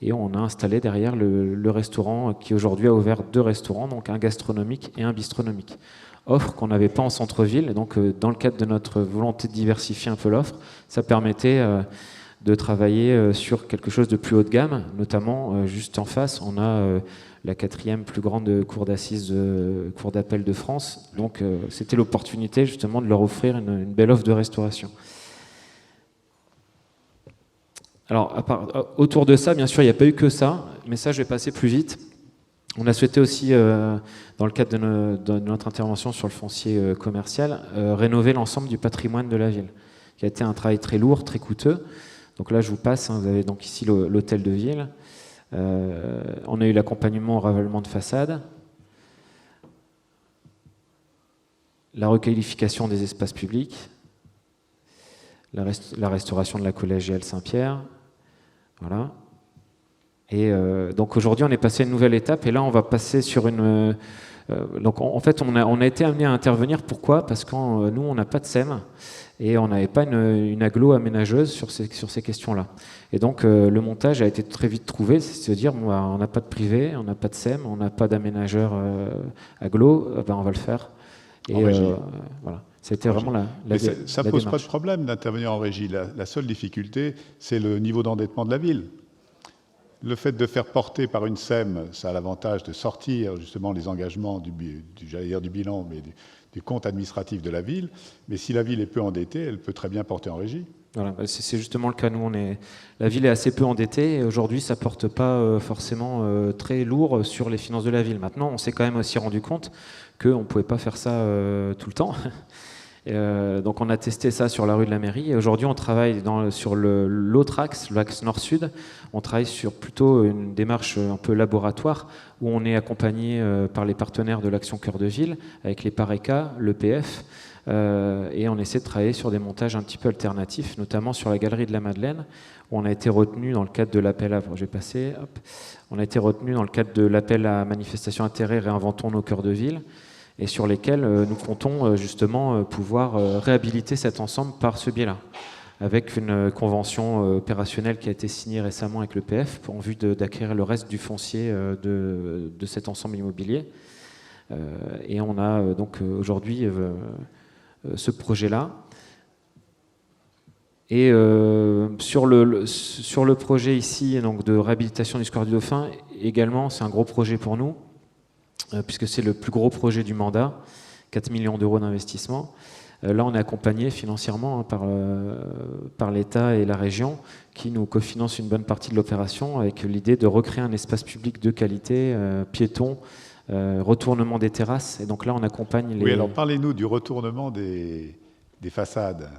et on a installé derrière le restaurant qui aujourd'hui a ouvert 2 restaurants, donc un gastronomique et un bistronomique. Offre qu'on n'avait pas en centre-ville. Et donc, dans le cadre de notre volonté de diversifier un peu l'offre, ça permettait de travailler sur quelque chose de plus haut de gamme, notamment juste en face, on a la 4e plus grande cour d'assises, cour d'appel de France. Donc c'était l'opportunité justement de leur offrir une belle offre de restauration. Alors autour de ça, bien sûr, il n'y a pas eu que ça, mais ça je vais passer plus vite. On a souhaité aussi, dans le cadre de notre intervention sur le foncier commercial, rénover l'ensemble du patrimoine de la ville, qui a été un travail très lourd, très coûteux. Donc là, je vous passe, vous avez donc ici l'hôtel de ville. On a eu l'accompagnement au ravalement de façade, la requalification des espaces publics, la restauration de la collégiale Saint-Pierre. Voilà. Et donc aujourd'hui, on est passé à une nouvelle étape, et là, on va passer sur une... donc en fait, on a été amené à intervenir. Pourquoi? Parce que nous, on n'a pas de SEM, et on n'avait pas une agglo aménageuse sur ces questions-là. Et donc, le montage a été très vite trouvé, c'est se dire, bon, bah, on n'a pas de privé, on n'a pas de SEM, on n'a pas d'aménageur agglo, ben, on va le faire. Et voilà. C'était vraiment ça ne pose pas de problème d'intervenir en régie. La seule difficulté, c'est le niveau d'endettement de la ville. Le fait de faire porter par une SEM, ça a l'avantage de sortir justement les engagements j'allais dire du bilan, mais du compte administratif de la ville. Mais si la ville est peu endettée, elle peut très bien porter en régie. Voilà, c'est justement le cas. Nous, la ville est assez peu endettée, et aujourd'hui, ça ne porte pas forcément très lourd sur les finances de la ville. Maintenant, on s'est quand même aussi rendu compte qu'on ne pouvait pas faire ça tout le temps. Donc on a testé ça sur la rue de la Mairie, et aujourd'hui on travaille sur l'autre axe, l'axe nord-sud. On travaille sur plutôt une démarche un peu laboratoire, où on est accompagné par les partenaires de l'Action Cœur de Ville, avec les PARECA, l'EPF, et on essaie de travailler sur des montages un petit peu alternatifs, notamment sur la galerie de la Madeleine, où on a été retenu dans le cadre de l'appel à... On a été retenu dans le cadre de l'appel à manifestation intérêt Réinventons nos cœurs de ville, et sur lesquels nous comptons justement pouvoir réhabiliter cet ensemble par ce biais-là, avec une convention opérationnelle qui a été signée récemment avec l'EPF en vue d'acquérir le reste du foncier de cet ensemble immobilier. Et on a donc aujourd'hui ce projet-là. Et sur le projet ici donc de réhabilitation du square du Dauphin, également, c'est un gros projet pour nous, puisque c'est le plus gros projet du mandat, 4 millions d'euros d'investissement. Là, on est accompagné financièrement par l'État et la région, qui nous cofinancent une bonne partie de l'opération, avec l'idée de recréer un espace public de qualité, piéton, retournement des terrasses. Et donc là, on accompagne les... Oui, alors parlez-nous du retournement des façades.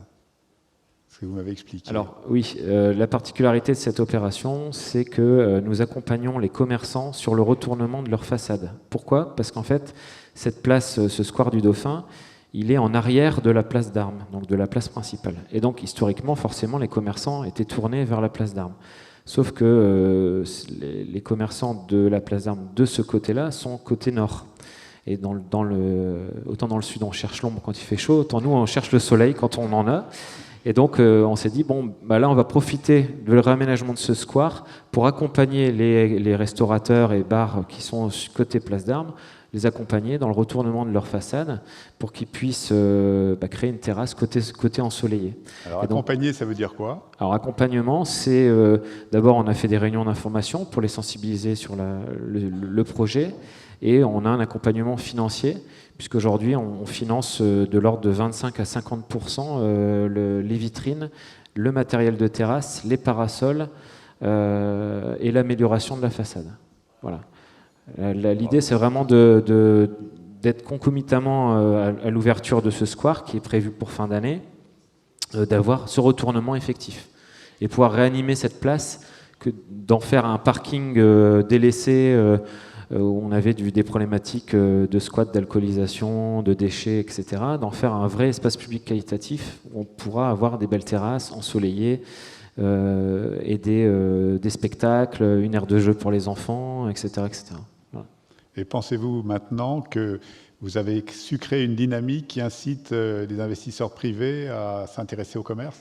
Ce que vous m'avez expliqué. Alors oui, la particularité de cette opération, c'est que nous accompagnons les commerçants sur le retournement de leur façade. Pourquoi? Parce qu'en fait, cette place, ce square du Dauphin, il est en arrière de la place d'Armes, donc de la place principale. Et donc, historiquement, forcément, les commerçants étaient tournés vers la place d'Armes. Sauf que les commerçants de la place d'Armes de ce côté-là sont côté nord. Et autant dans le sud, on cherche l'ombre quand il fait chaud, autant nous, on cherche le soleil quand on en a. Et donc, on s'est dit, bon, bah là, on va profiter de le réaménagement de ce square pour accompagner les restaurateurs et bars qui sont côté Place d'Armes, les accompagner dans le retournement de leur façade pour qu'ils puissent créer une terrasse côté ensoleillé. Alors, accompagner, ça veut dire quoi? Alors, accompagnement, c'est... d'abord, on a fait des réunions d'information pour les sensibiliser sur le projet, et on a un accompagnement financier, puisqu'aujourd'hui, on finance de l'ordre de 25 à 50% les vitrines, le matériel de terrasse, les parasols et l'amélioration de la façade. Voilà. L'idée, c'est vraiment d'être concomitamment à l'ouverture de ce square, qui est prévu pour fin d'année, d'avoir ce retournement effectif et pouvoir réanimer cette place, que d'en faire un parking délaissé où on avait des problématiques de squat, d'alcoolisation, de déchets, etc., d'en faire un vrai espace public qualitatif où on pourra avoir des belles terrasses ensoleillées et des spectacles, une aire de jeu pour les enfants, etc. etc. Voilà. Et pensez-vous maintenant que vous avez su créer une dynamique qui incite les investisseurs privés à s'intéresser au commerce?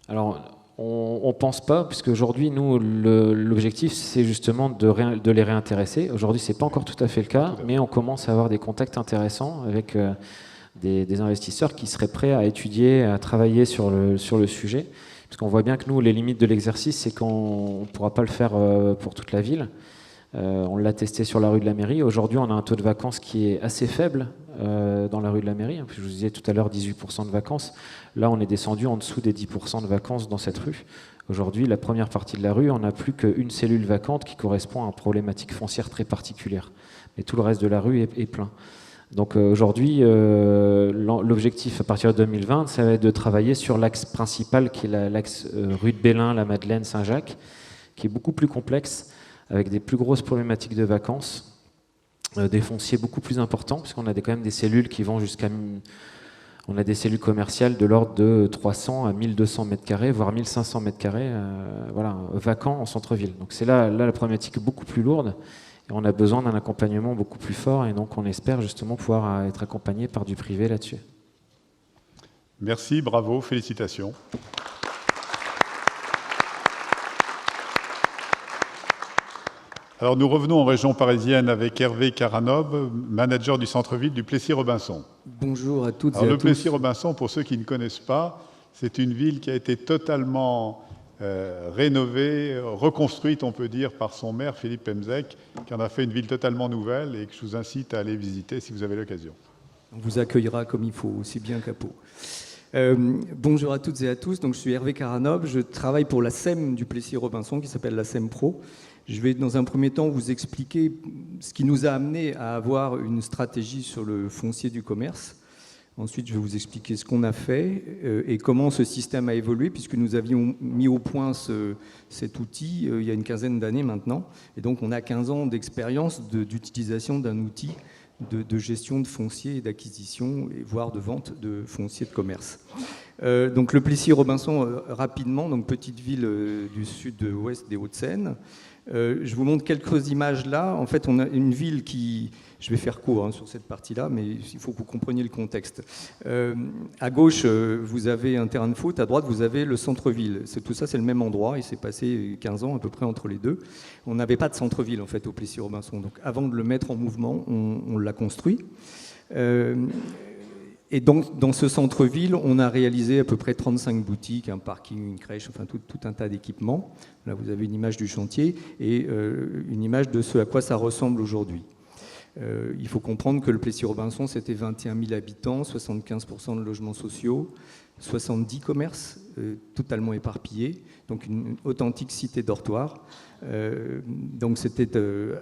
Alors, on ne pense pas, puisque aujourd'hui, nous, l'objectif, c'est justement de les réintéresser. Aujourd'hui, ce n'est pas encore tout à fait le cas, mais on commence à avoir des contacts intéressants avec des investisseurs qui seraient prêts à étudier, à travailler sur le sujet, Parce qu'on voit bien que nous, les limites de l'exercice, c'est qu'on ne pourra pas le faire pour toute la ville. On l'a testé sur la rue de la Mairie. Aujourd'hui, on a un taux de vacances qui est assez faible dans la rue de la Mairie. Je vous disais tout à l'heure 18% de vacances. Là, on est descendu en dessous des 10% de vacances dans cette rue. Aujourd'hui, la première partie de la rue, on n'a plus qu'une cellule vacante qui correspond à une problématique foncière très particulière. Mais tout le reste de la rue est plein. Donc aujourd'hui, l'objectif à partir de 2020, ça va être de travailler sur l'axe principal qui est l'axe rue de Bélin, la Madeleine, Saint-Jacques, qui est beaucoup plus complexe, avec des plus grosses problématiques de vacances, des fonciers beaucoup plus importants, puisqu'on a quand même des cellules qui vont jusqu'à... On a des cellules commerciales de l'ordre de 300 à 1200 mètres carrés, voire 1500 mètres carrés, voilà, vacants en centre-ville. Donc c'est là la problématique est beaucoup plus lourde, et on a besoin d'un accompagnement beaucoup plus fort, et donc on espère justement pouvoir être accompagné par du privé là-dessus. Merci, bravo, félicitations. Alors nous revenons en région parisienne avec Hervé Caranob, manager du centre-ville du Plessis-Robinson. Bonjour à toutes et à Alors, tous. le Plessis-Robinson, pour ceux qui ne connaissent pas, c'est une ville qui a été totalement rénovée, reconstruite, on peut dire, par son maire, Philippe Pemzec, qui en a fait une ville totalement nouvelle et que je vous incite à aller visiter si vous avez l'occasion. On vous accueillera comme il faut, aussi bien qu'à Pau. Bonjour à toutes et à tous. Donc, je suis Hervé Caranob, je travaille pour la SEM du Plessis-Robinson qui s'appelle la SEM Pro. Je vais dans un premier temps vous expliquer ce qui nous a amené à avoir une stratégie sur le foncier du commerce. Ensuite, je vais vous expliquer ce qu'on a fait et comment ce système a évolué, puisque nous avions mis au point cet outil il y a une quinzaine d'années maintenant. Et donc, on a 15 ans d'expérience d'utilisation d'un outil de gestion de foncier et d'acquisition, et voire de vente de foncier de commerce. Donc, le Plessis-Robinson, rapidement, donc petite ville du sud-ouest des Hauts-de-Seine. Je vous montre quelques images là. En fait, on a une ville qui... Je vais faire court sur cette partie-là, mais il faut que vous compreniez le contexte. À gauche, vous avez un terrain de foot. À droite, vous avez le centre-ville. Tout ça, c'est le même endroit. Il s'est passé 15 ans à peu près entre les deux. On n'avait pas de centre-ville, en fait, au Plessis-Robinson. Donc, avant de le mettre en mouvement, on l'a construit. Et donc, dans ce centre-ville, on a réalisé à peu près 35 boutiques, un parking, une crèche, enfin tout un tas d'équipements. Là, vous avez une image du chantier et une image de ce à quoi ça ressemble aujourd'hui. Il faut comprendre que le Plessis-Robinson, c'était 21 000 habitants, 75% de logements sociaux, 70 commerces totalement éparpillés, donc une authentique cité dortoir. Donc c'était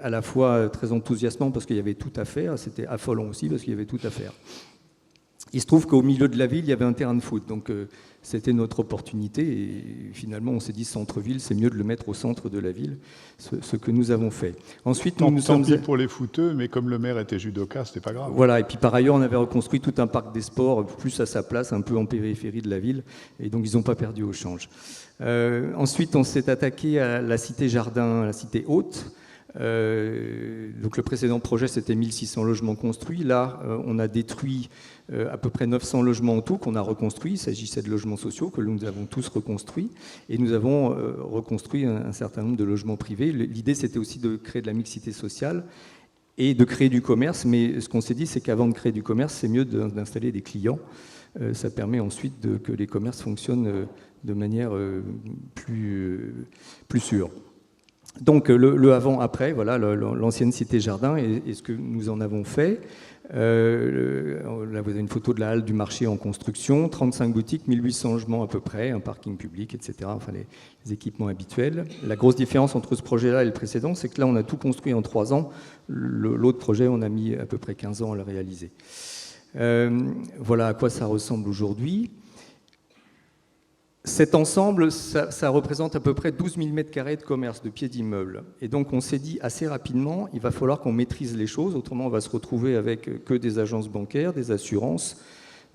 à la fois très enthousiasmant parce qu'il y avait tout à faire, c'était affolant aussi parce qu'il y avait tout à faire. Il se trouve qu'au milieu de la ville, il y avait un terrain de foot, donc c'était notre opportunité et finalement on s'est dit centre-ville, c'est mieux de le mettre au centre de la ville, ce que nous avons fait. Ensuite, Tant pis pour les footeux, mais comme le maire était judoka, c'était pas grave. Voilà, et puis par ailleurs on avait reconstruit tout un parc des sports, plus à sa place, un peu en périphérie de la ville, et donc ils n'ont pas perdu au change. Ensuite on s'est attaqué à la cité Jardin, à la cité Haute. Donc le précédent projet c'était 1600 logements construits, là on a détruit à peu près 900 logements en tout qu'on a reconstruits, il s'agissait de logements sociaux que nous avons tous reconstruits et nous avons reconstruit un certain nombre de logements privés. L'idée c'était aussi de créer de la mixité sociale et de créer du commerce, mais ce qu'on s'est dit c'est qu'avant de créer du commerce c'est mieux d'installer des clients, ça permet ensuite que les commerces fonctionnent de manière plus sûre. Donc le avant-après, voilà l'ancienne cité Jardin et ce que nous en avons fait. Là vous avez une photo de la halle du marché en construction, 35 boutiques, 1800 logements à peu près, un parking public, etc. Enfin les équipements habituels. La grosse différence entre ce projet-là et le précédent, c'est que là on a tout construit en 3 ans. L'autre projet, on a mis à peu près 15 ans à le réaliser. Voilà à quoi ça ressemble aujourd'hui. Cet ensemble, ça représente à peu près 12 000 m² de commerce, de pieds d'immeubles. Et donc on s'est dit assez rapidement, il va falloir qu'on maîtrise les choses, autrement on va se retrouver avec que des agences bancaires, des assurances,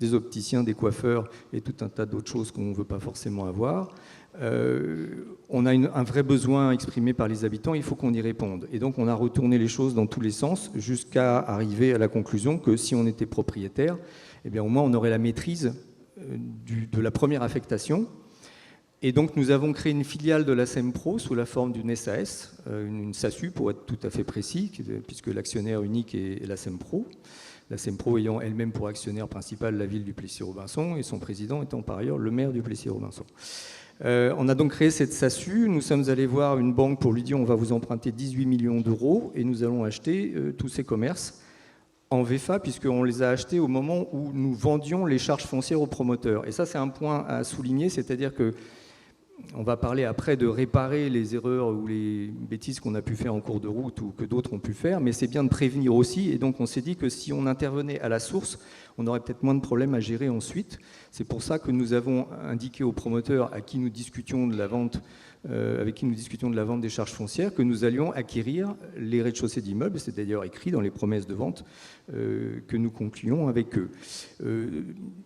des opticiens, des coiffeurs et tout un tas d'autres choses qu'on ne veut pas forcément avoir. On a un vrai besoin exprimé par les habitants, il faut qu'on y réponde. Et donc on a retourné les choses dans tous les sens jusqu'à arriver à la conclusion que si on était propriétaire, eh bien au moins on aurait la maîtrise de la première affectation. Et donc nous avons créé une filiale de la SEM Pro sous la forme d'une SAS, une SASU pour être tout à fait précis, puisque l'actionnaire unique est la SEM Pro. la SEMPRO ayant elle-même pour actionnaire principal la ville du Plessis-Robinson et son président étant par ailleurs le maire du Plessis-Robinson. On a donc créé cette SASU, nous sommes allés voir une banque pour lui dire on va vous emprunter 18 millions d'euros et nous allons acheter tous ces commerces en VFA, puisqu'on les a achetés au moment où nous vendions les charges foncières aux promoteurs. Et ça, c'est un point à souligner, c'est-à-dire que on va parler après de réparer les erreurs ou les bêtises qu'on a pu faire en cours de route ou que d'autres ont pu faire, mais c'est bien de prévenir aussi. Et donc, on s'est dit que si on intervenait à la source, on aurait peut-être moins de problèmes à gérer ensuite. C'est pour ça que nous avons indiqué aux promoteurs à qui nous discutions de la vente avec qui nous discutions de la vente des charges foncières, que nous allions acquérir les rez-de-chaussée d'immeubles, c'est d'ailleurs écrit dans les promesses de vente que nous concluons avec eux.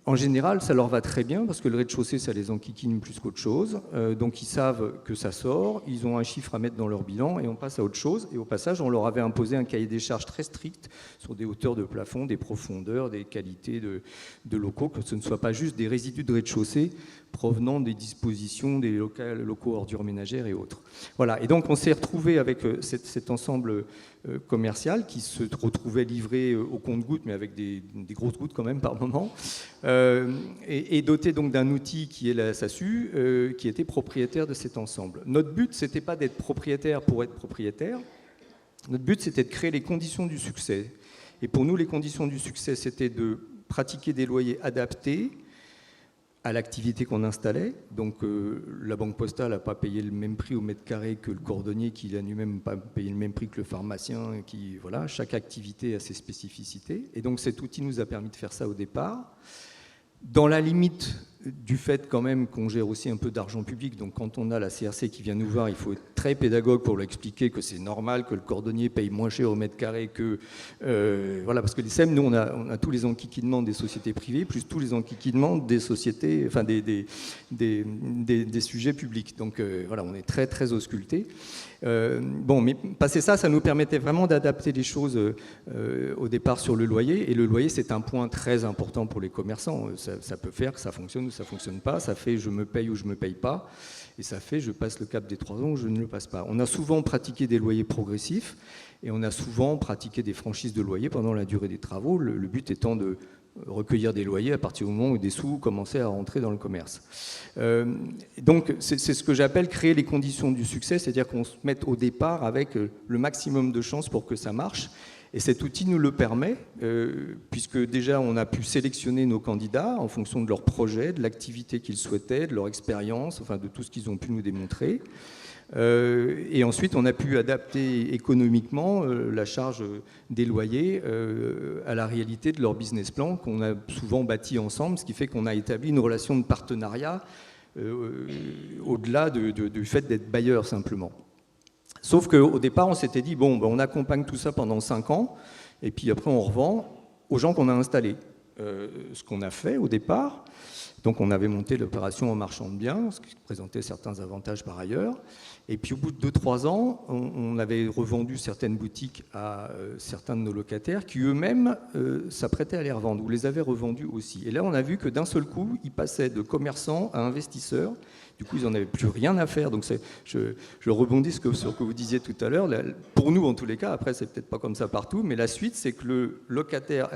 En général, ça leur va très bien, parce que le rez-de-chaussée, ça les enquiquine plus qu'autre chose, donc ils savent que ça sort, ils ont un chiffre à mettre dans leur bilan, et on passe à autre chose, et au passage, on leur avait imposé un cahier des charges très strict sur des hauteurs de plafond, des profondeurs, des qualités de locaux, que ce ne soit pas juste des résidus de rez-de-chaussée provenant des dispositions des locaux ordures ménagères et autres. Voilà, et donc on s'est retrouvé avec cet ensemble commercial qui se retrouvait livré au compte-gouttes, mais avec des grosses gouttes quand même par moment, et doté donc d'un outil qui est la SASU, qui était propriétaire de cet ensemble. Notre but, c'était pas d'être propriétaire pour être propriétaire, notre but, c'était de créer les conditions du succès. Et pour nous, les conditions du succès, c'était de pratiquer des loyers adaptés à l'activité qu'on installait. Donc la banque postale n'a pas payé le même prix au mètre carré que le cordonnier, qui n'a lui-même pas payé le même prix que le pharmacien. Voilà, chaque activité a ses spécificités. Et donc cet outil nous a permis de faire ça au départ. Dans la limite du fait quand même qu'on gère aussi un peu d'argent public, donc quand on a la CRC qui vient nous voir, il faut être très pédagogue pour lui expliquer que c'est normal que le cordonnier paye moins cher au mètre carré que... voilà, parce que les SEM, nous, on a tous les enquiquinements des sociétés privées, plus tous les enquiquinements des sociétés, enfin des sujets publics. Donc voilà, on est très, très auscultés. Bon, mais passer ça, ça nous permettait vraiment d'adapter les choses au départ sur le loyer. Et le loyer, c'est un point très important pour les commerçants. Ça peut faire que ça fonctionne ou ça ne fonctionne pas. Ça fait je me paye ou je ne me paye pas. Et ça fait je passe le cap des 3 ans ou je ne le passe pas. On a souvent pratiqué des loyers progressifs et on a souvent pratiqué des franchises de loyer pendant la durée des travaux. Le but étant de recueillir des loyers à partir du moment où des sous commençaient à rentrer dans le commerce. Donc c'est ce que j'appelle créer les conditions du succès, c'est-à-dire qu'on se mette au départ avec le maximum de chances pour que ça marche. Et cet outil nous le permet, puisque déjà on a pu sélectionner nos candidats en fonction de leur projet, de l'activité qu'ils souhaitaient, de leur expérience, enfin de tout ce qu'ils ont pu nous démontrer. Et ensuite, on a pu adapter économiquement la charge des loyers à la réalité de leur business plan qu'on a souvent bâti ensemble, ce qui fait qu'on a établi une relation de partenariat au-delà du fait d'être bailleur simplement. Sauf qu'au départ, on s'était dit, bon, on accompagne tout ça pendant 5 ans, et puis après on revend aux gens qu'on a installés. Ce qu'on a fait au départ, donc on avait monté l'opération en marchand de biens, ce qui présentait certains avantages par ailleurs. Et puis au bout de 2-3 ans, on avait revendu certaines boutiques à certains de nos locataires qui eux-mêmes s'apprêtaient à les revendre, ou les avaient revendus aussi. Et là, on a vu que d'un seul coup, ils passaient de commerçants à investisseurs. Du coup, ils n'en avaient plus rien à faire. Donc je rebondis sur ce que vous disiez tout à l'heure. Pour nous, en tous les cas, après, c'est peut-être pas comme ça partout, mais la suite, c'est que le locataire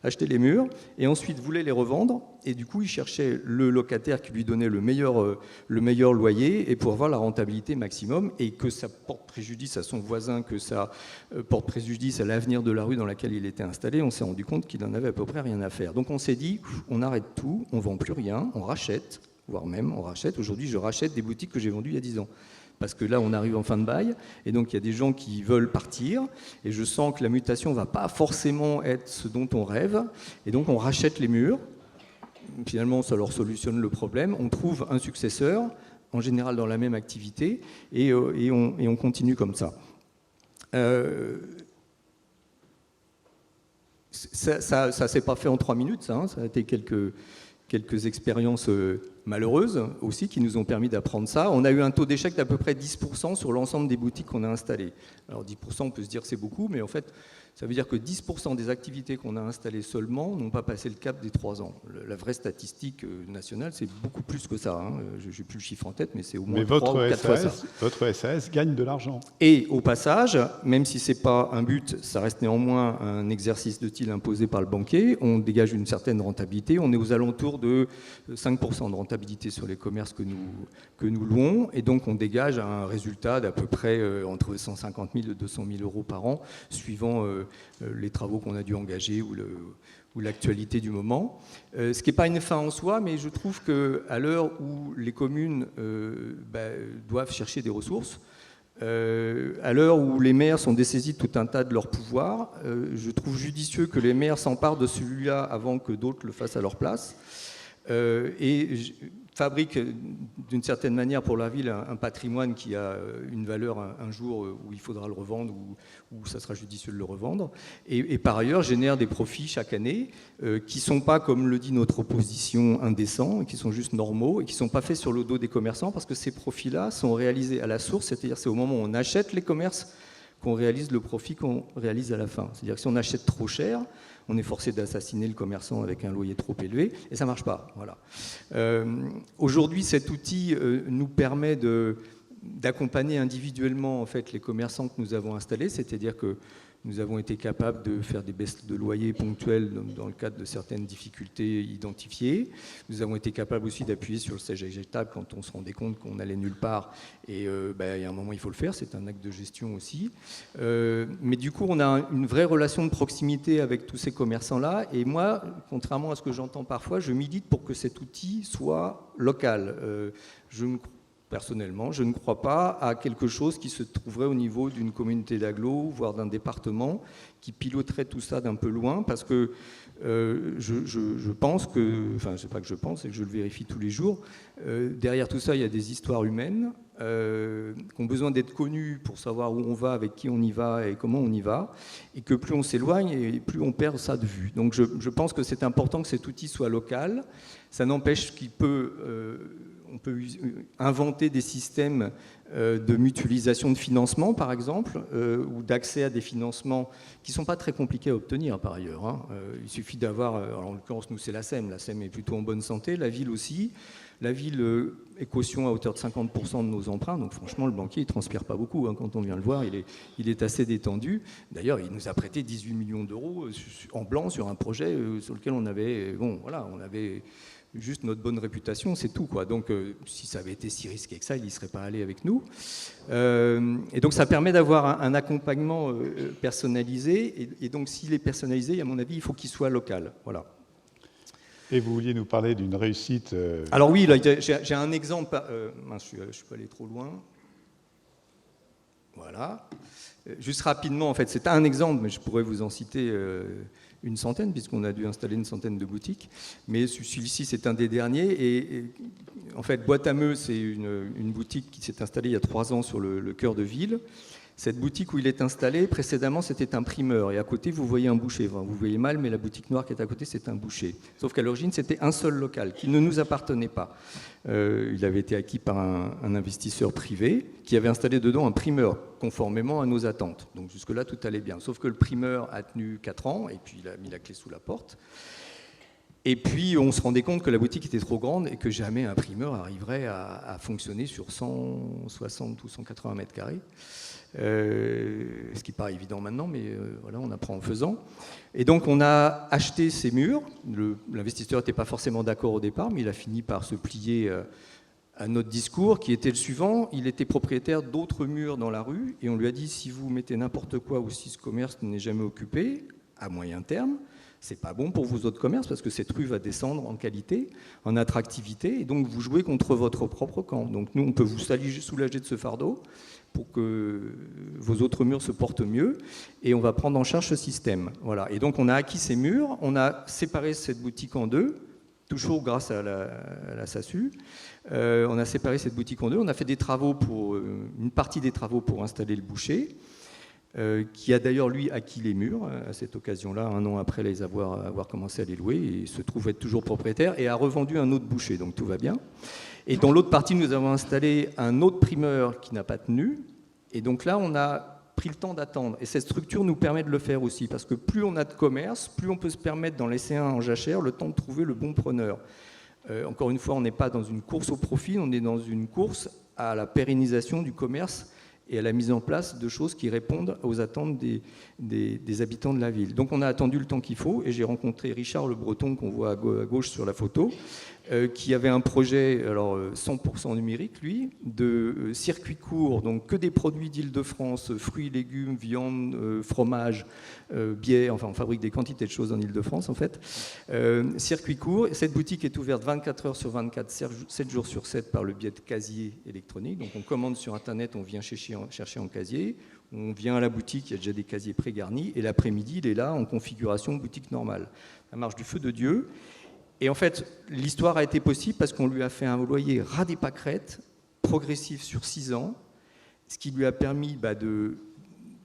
achetait les murs et ensuite voulait les revendre. Et du coup, il cherchait le locataire qui lui donnait le meilleur loyer et pour avoir la rentabilité maximum et que ça porte préjudice à son voisin, que ça porte préjudice à l'avenir de la rue dans laquelle il était installé. On s'est rendu compte qu'il en avait à peu près rien à faire. Donc on s'est dit, on arrête tout, on ne vend plus rien, on rachète. Voire même on rachète. Aujourd'hui, je rachète des boutiques que j'ai vendues il y a 10 ans. Parce que là, on arrive en fin de bail, et donc il y a des gens qui veulent partir, et je sens que la mutation ne va pas forcément être ce dont on rêve, et donc on rachète les murs. Finalement, ça leur solutionne le problème. On trouve un successeur, en général dans la même activité, et on continue comme ça. Ça ne s'est pas fait en 3 minutes, ça a été quelques expériences malheureuses aussi qui nous ont permis d'apprendre ça. On a eu un taux d'échec d'à peu près 10% sur l'ensemble des boutiques qu'on a installées. Alors 10%, on peut se dire c'est beaucoup, mais en fait, Ça veut dire que 10% des activités qu'on a installées seulement n'ont pas passé le cap des 3 ans. La vraie statistique nationale, c'est beaucoup plus que ça. Hein. Je n'ai plus le chiffre en tête, mais c'est au moins 3 ou 4 fois ça. Votre SAS gagne de l'argent. Et au passage, même si ce n'est pas un but, ça reste néanmoins un exercice de style imposé par le banquier, on dégage une certaine rentabilité. On est aux alentours de 5% de rentabilité sur les commerces que nous louons. Et donc, on dégage un résultat d'à peu près entre 150 000 et 200 000 euros par an, suivant les travaux qu'on a dû engager ou l'actualité du moment. Ce qui n'est pas une fin en soi, mais je trouve qu'à l'heure où les communes doivent chercher des ressources, à l'heure où les maires sont dessaisis de tout un tas de leurs pouvoirs, je trouve judicieux que les maires s'emparent de celui-là avant que d'autres le fassent à leur place. Et fabrique d'une certaine manière pour la ville un patrimoine qui a une valeur un jour où il faudra le revendre ou où ça sera judicieux de le revendre, et par ailleurs génère des profits chaque année qui ne sont pas, comme le dit notre opposition, indécents, qui sont juste normaux et qui ne sont pas faits sur le dos des commerçants, parce que ces profits-là sont réalisés à la source, c'est-à-dire c'est au moment où on achète les commerces qu'on réalise le profit qu'on réalise à la fin. C'est-à-dire que si on achète trop cher, on est forcé d'assassiner le commerçant avec un loyer trop élevé, et ça ne marche pas. Voilà. Aujourd'hui, cet outil nous permet d'accompagner individuellement en fait, les commerçants que nous avons installés, c'est-à-dire que nous avons été capables de faire des baisses de loyer ponctuelles dans le cadre de certaines difficultés identifiées. Nous avons été capables aussi d'appuyer sur le siège éjectable quand on se rendait compte qu'on allait nulle part. Et il y a un moment, il faut le faire, c'est un acte de gestion aussi. Mais du coup, on a une vraie relation de proximité avec tous ces commerçants-là. Et moi, contrairement à ce que j'entends parfois, je milite pour que cet outil soit local. Personnellement, je ne crois pas à quelque chose qui se trouverait au niveau d'une communauté d'agglo, voire d'un département, qui piloterait tout ça d'un peu loin, parce que je pense que, enfin, c'est pas que je pense, c'est que je le vérifie tous les jours, derrière tout ça, il y a des histoires humaines qui ont besoin d'être connues pour savoir où on va, avec qui on y va et comment on y va, et que plus on s'éloigne, et plus on perd ça de vue. Donc je pense que c'est important que cet outil soit local. Ça n'empêche on peut inventer des systèmes de mutualisation de financement, par exemple, ou d'accès à des financements qui ne sont pas très compliqués à obtenir, par ailleurs. Hein. Il suffit d'avoir, en l'occurrence, nous, c'est la SEM. La SEM est plutôt en bonne santé, la ville aussi. La ville est caution à hauteur de 50% de nos emprunts, donc franchement, le banquier, il ne transpire pas beaucoup. Hein. Quand on vient le voir, il est assez détendu. D'ailleurs, il nous a prêté 18 millions d'euros en blanc sur un projet sur lequel on avait juste notre bonne réputation, c'est tout, quoi. Donc, si ça avait été si risqué que ça, il n'y serait pas allé avec nous. Et donc, ça permet d'avoir un accompagnement personnalisé. Et donc, s'il est personnalisé, à mon avis, il faut qu'il soit local. Voilà. Et vous vouliez nous parler d'une réussite Alors oui, là, j'ai un exemple. Je ne suis pas allé trop loin. Voilà. Juste rapidement, en fait, c'est un exemple, mais je pourrais vous en citer une centaine, puisqu'on a dû installer une centaine de boutiques. Mais celui-ci, c'est un des derniers. Et en fait, Boîte à Meux, c'est une boutique qui s'est installée il y a 3 ans sur le cœur de ville. Cette boutique où il est installé, précédemment, c'était un primeur. Et à côté, vous voyez un boucher. Enfin, vous voyez mal, mais la boutique noire qui est à côté, c'est un boucher. Sauf qu'à l'origine, c'était un seul local qui ne nous appartenait pas. Il avait été acquis par un investisseur privé qui avait installé dedans un primeur, conformément à nos attentes. Donc jusque-là, tout allait bien. Sauf que le primeur a tenu 4 ans, et puis il a mis la clé sous la porte. Et puis, on se rendait compte que la boutique était trop grande et que jamais un primeur arriverait à fonctionner sur 160 ou 180 mètres carrés. Ce qui paraît évident maintenant, mais voilà, on apprend en faisant. Et donc on a acheté ces murs. L'investisseur n'était pas forcément d'accord au départ, mais il a fini par se plier à notre discours, qui était le suivant. Il était propriétaire d'autres murs dans la rue, et on lui a dit, si vous mettez n'importe quoi ou si ce commerce n'est jamais occupé, à moyen terme, c'est pas bon pour vos autres commerces, parce que cette rue va descendre en qualité, en attractivité, et donc vous jouez contre votre propre camp. Donc nous, on peut vous soulager de ce fardeau, pour que vos autres murs se portent mieux, et on va prendre en charge ce système. Voilà. Et donc on a acquis ces murs, on a séparé cette boutique en deux, toujours grâce à la SASU. On a séparé cette boutique en deux, on a fait des travaux une partie des travaux pour installer le boucher, qui a d'ailleurs lui acquis les murs à cette occasion-là, 1 an après avoir commencé à les louer, et il se trouve être toujours propriétaire, et a revendu un autre boucher, donc tout va bien. Et dans l'autre partie, nous avons installé un autre primeur qui n'a pas tenu. Et donc là, on a pris le temps d'attendre. Et cette structure nous permet de le faire aussi, parce que plus on a de commerce, plus on peut se permettre d'en laisser un en jachère le temps de trouver le bon preneur. Encore une fois, on n'est pas dans une course au profit, on est dans une course à la pérennisation du commerce et à la mise en place de choses qui répondent aux attentes des habitants de la ville. Donc on a attendu le temps qu'il faut, et j'ai rencontré Richard Le Breton, qu'on voit à gauche sur la photo, qui avait un projet, alors 100% numérique, lui, de circuit court, donc que des produits d'Île-de-France, fruits, légumes, viande, fromage, bière, enfin on fabrique des quantités de choses en Île-de-France en fait. Circuit court, cette boutique est ouverte 24 heures sur 24, 7 jours sur 7 par le biais de casiers électroniques. Donc on commande sur Internet, on vient chercher en casier, on vient à la boutique, il y a déjà des casiers pré-garnis, et l'après-midi, il est là en configuration boutique normale. Ça marche du feu de Dieu. Et en fait, l'histoire a été possible parce qu'on lui a fait un loyer ras des pâquerettes, progressif sur 6 ans, ce qui lui a permis de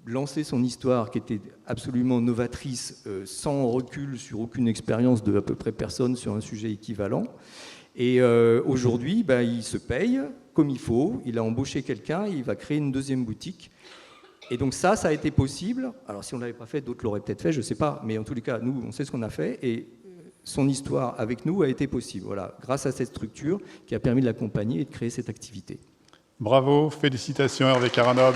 lancer son histoire qui était absolument novatrice, sans recul sur aucune expérience de à peu près personne sur un sujet équivalent. Et aujourd'hui, il se paye comme il faut, il a embauché quelqu'un, il va créer une deuxième boutique. Et donc ça a été possible. Alors si on ne l'avait pas fait, d'autres l'auraient peut-être fait, je ne sais pas, mais en tous les cas, nous, on sait ce qu'on a fait, et son histoire avec nous a été possible, voilà, grâce à cette structure qui a permis de l'accompagner et de créer cette activité. Bravo, félicitations Hervé Caranov.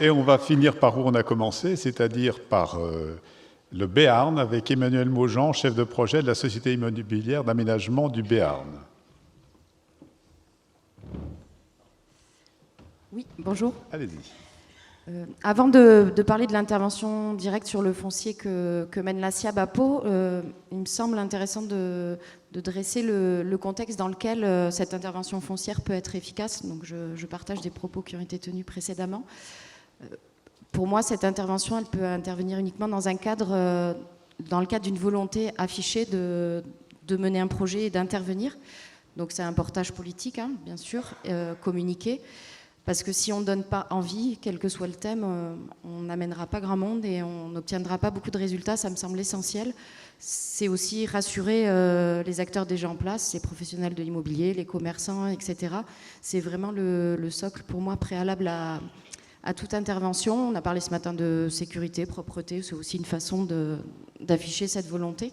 Et on va finir par où on a commencé, c'est-à-dire par le Béarn, avec Emmanuel Maujean, chef de projet de la Société immobilière d'aménagement du Béarn. Oui, bonjour. Allez-y. Avant de parler de l'intervention directe sur le foncier que mène la SIAB à Pau, il me semble intéressant de dresser le contexte dans lequel cette intervention foncière peut être efficace. Donc je partage des propos qui ont été tenus précédemment. Pour moi, cette intervention, elle peut intervenir uniquement dans le cadre d'une volonté affichée de mener un projet et d'intervenir. Donc c'est un portage politique, hein, bien sûr, communiqué. Parce que si on ne donne pas envie, quel que soit le thème, on n'amènera pas grand monde et on n'obtiendra pas beaucoup de résultats, ça me semble essentiel. C'est aussi rassurer les acteurs déjà en place, les professionnels de l'immobilier, les commerçants, etc. C'est vraiment le socle pour moi préalable à toute intervention. On a parlé ce matin de sécurité, propreté, c'est aussi une façon d'afficher cette volonté.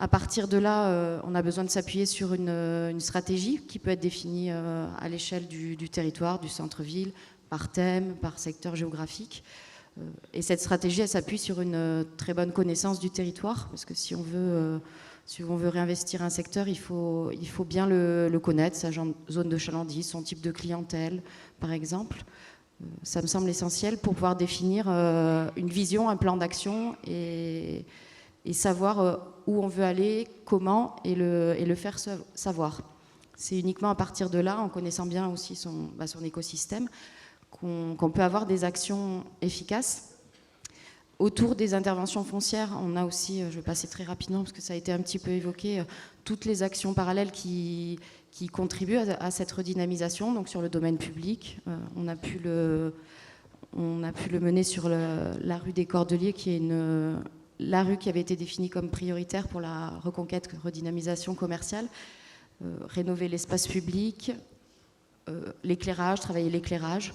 À partir de là, on a besoin de s'appuyer sur une stratégie qui peut être définie à l'échelle du territoire, du centre-ville, par thème, par secteur géographique. Et cette stratégie, elle s'appuie sur une très bonne connaissance du territoire, parce que si on veut réinvestir un secteur, il faut bien le connaître, sa zone de chalandise, son type de clientèle, par exemple. Ça me semble essentiel pour pouvoir définir une vision, un plan d'action et savoir où on veut aller, comment, et le faire savoir. C'est uniquement à partir de là, en connaissant bien aussi son écosystème, qu'on peut avoir des actions efficaces. Autour des interventions foncières, on a aussi, je vais passer très rapidement parce que ça a été un petit peu évoqué, toutes les actions parallèles qui contribuent à cette redynamisation. Donc sur le domaine public, on a pu le mener sur la rue des Cordeliers, qui est la rue qui avait été définie comme prioritaire pour la reconquête, redynamisation commerciale, rénover l'espace public, l'éclairage, travailler l'éclairage,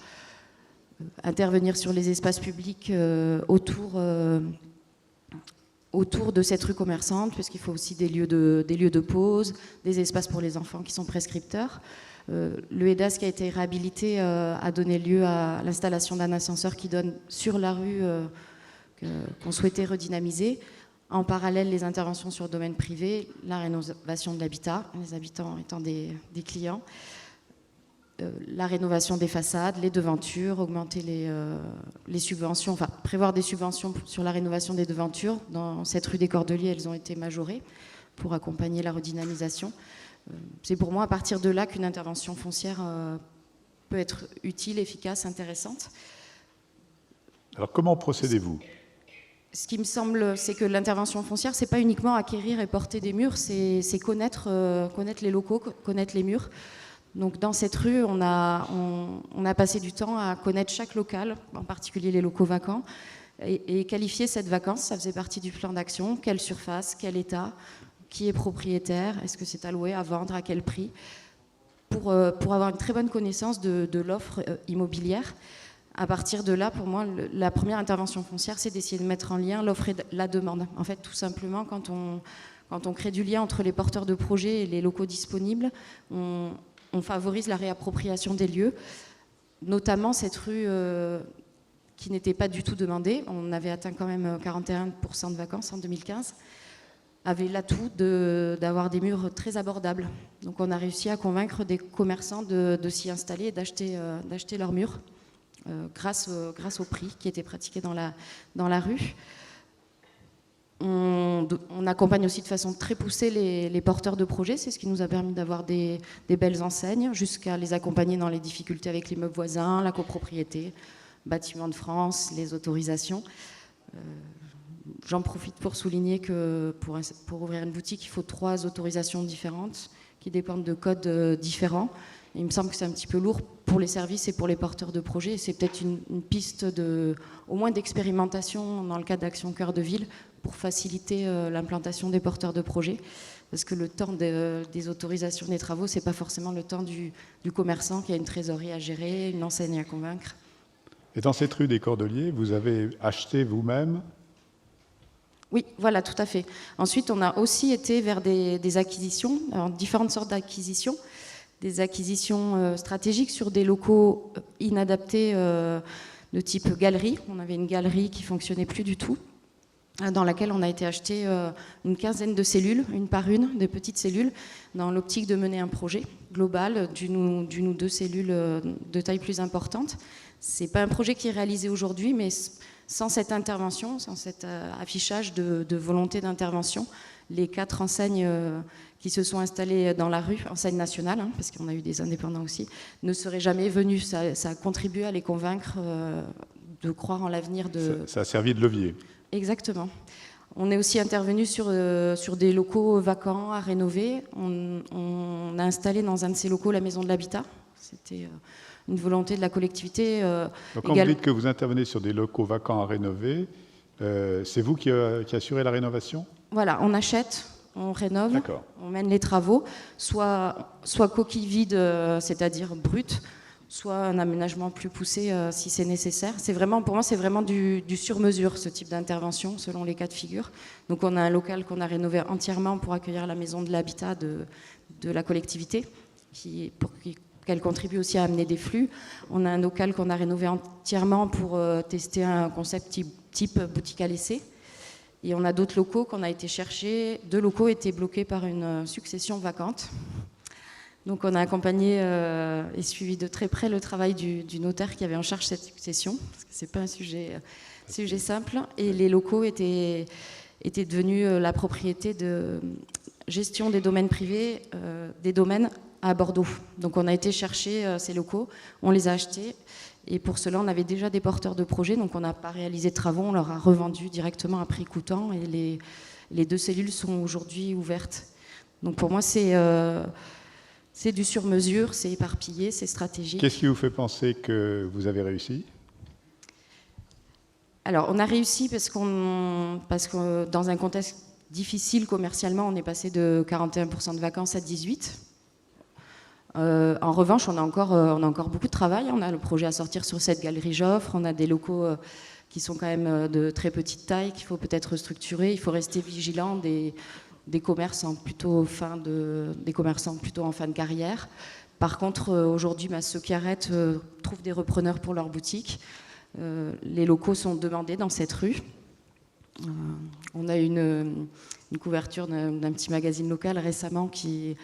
intervenir sur les espaces publics autour de cette rue commerçante, puisqu'il faut aussi des lieux de pause, des espaces pour les enfants qui sont prescripteurs. Le EDAS qui a été réhabilité a donné lieu à l'installation d'un ascenseur qui donne sur la rue qu'on souhaitait redynamiser. En parallèle, les interventions sur le domaine privé, la rénovation de l'habitat, les habitants étant des clients, la rénovation des façades, les devantures, augmenter les subventions, enfin prévoir des subventions sur la rénovation des devantures. Dans cette rue des Cordeliers, elles ont été majorées pour accompagner la redynamisation. C'est pour moi à partir de là qu'une intervention foncière peut être utile, efficace, intéressante. Alors comment procédez-vous ? Ce qui me semble, c'est que l'intervention foncière, c'est pas uniquement acquérir et porter des murs, c'est connaître les locaux, connaître les murs. Donc dans cette rue, on a passé du temps à connaître chaque local, en particulier les locaux vacants, et qualifier cette vacance. Ça faisait partie du plan d'action. Quelle surface, quel état, qui est propriétaire, est-ce que c'est à louer, à vendre, à quel prix, pour avoir une très bonne connaissance de l'offre immobilière. À partir de là, pour moi, la première intervention foncière, c'est d'essayer de mettre en lien l'offre et la demande. En fait, tout simplement, quand on crée du lien entre les porteurs de projets et les locaux disponibles, on favorise la réappropriation des lieux, notamment cette rue qui n'était pas du tout demandée. On avait atteint quand même 41% de vacances en 2015, avait l'atout d'avoir des murs très abordables. Donc on a réussi à convaincre des commerçants de s'y installer et d'acheter leurs murs. Grâce au prix qui était pratiqué dans la rue. On accompagne aussi de façon très poussée les porteurs de projets, c'est ce qui nous a permis d'avoir des belles enseignes, jusqu'à les accompagner dans les difficultés avec l'immeuble voisin, la copropriété, Bâtiments de France, les autorisations. J'en profite pour souligner que pour ouvrir une boutique, il faut 3 autorisations différentes qui dépendent de codes différents. Il me semble que c'est un petit peu lourd pour les services et pour les porteurs de projets. C'est peut-être une piste au moins d'expérimentation dans le cadre d'Action Cœur de Ville pour faciliter l'implantation des porteurs de projets. Parce que le temps des autorisations des travaux, ce n'est pas forcément le temps du commerçant qui a une trésorerie à gérer, une enseigne à convaincre. Et dans cette rue des Cordeliers, vous avez acheté vous-même? Oui, voilà, tout à fait. Ensuite, on a aussi été vers des acquisitions, alors différentes sortes d'acquisitions. Des acquisitions stratégiques sur des locaux inadaptés de type galerie. On avait une galerie qui ne fonctionnait plus du tout, dans laquelle on a été acheter une quinzaine de cellules, une par une, des petites cellules, dans l'optique de mener un projet global d'une ou 2 cellules de taille plus importante. Ce n'est pas un projet qui est réalisé aujourd'hui, mais sans cette intervention, sans cet affichage de volonté d'intervention, les 4 enseignes qui se sont installées dans la rue, enseignes nationales, parce qu'on a eu des indépendants aussi, ne seraient jamais venus. Ça a contribué à les convaincre de croire en l'avenir de... Ça a servi de levier. Exactement. On est aussi intervenu sur des locaux vacants à rénover. On a installé dans un de ces locaux la maison de l'habitat. C'était une volonté de la collectivité. Donc quand vous dites que vous intervenez sur des locaux vacants à rénover, c'est vous qui assurez la rénovation? Voilà, on achète, on rénove, on mène les travaux, soit coquille vide, c'est-à-dire brute, soit un aménagement plus poussé si c'est nécessaire. Pour moi, c'est vraiment du sur-mesure, ce type d'intervention, selon les cas de figure. Donc on a un local qu'on a rénové entièrement pour accueillir la maison de l'habitat de la collectivité, pour qu'elle contribue aussi à amener des flux. On a un local qu'on a rénové entièrement pour tester un concept type boutique à l'essai. Et on a d'autres locaux qu'on a été chercher. 2 locaux étaient bloqués par une succession vacante. Donc on a accompagné et suivi de très près le travail du notaire qui avait en charge cette succession, parce que ce n'est pas un sujet simple. Et les locaux étaient devenus la propriété de gestion des domaines privés, des domaines à Bordeaux. Donc on a été chercher ces locaux, on les a achetés. Et pour cela, on avait déjà des porteurs de projets, donc on n'a pas réalisé de travaux, on leur a revendu directement à prix coûtant, et les 2 cellules sont aujourd'hui ouvertes. Donc pour moi, c'est du sur-mesure, c'est éparpillé, c'est stratégique. Qu'est-ce qui vous fait penser que vous avez réussi? Alors, on a réussi parce que dans un contexte difficile commercialement, on est passé de 41% de vacances à 18%. En revanche, on a encore beaucoup de travail. On a le projet à sortir sur cette galerie Joffre. On a des locaux qui sont quand même de très petite taille, qu'il faut peut-être structurer. Il faut rester vigilant des commerçants plutôt en fin de carrière. Par contre, aujourd'hui, ceux qui arrêtent trouvent des repreneurs pour leur boutique. Les locaux sont demandés dans cette rue. On a une couverture d'un petit magazine local récemment qui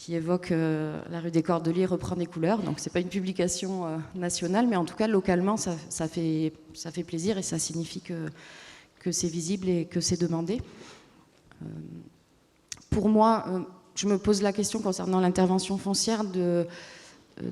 évoque la rue des Cordeliers reprend des couleurs. Donc c'est pas une publication nationale, mais en tout cas localement ça fait plaisir, et ça signifie que c'est visible et que c'est demandé. Pour moi, je me pose la question concernant l'intervention foncière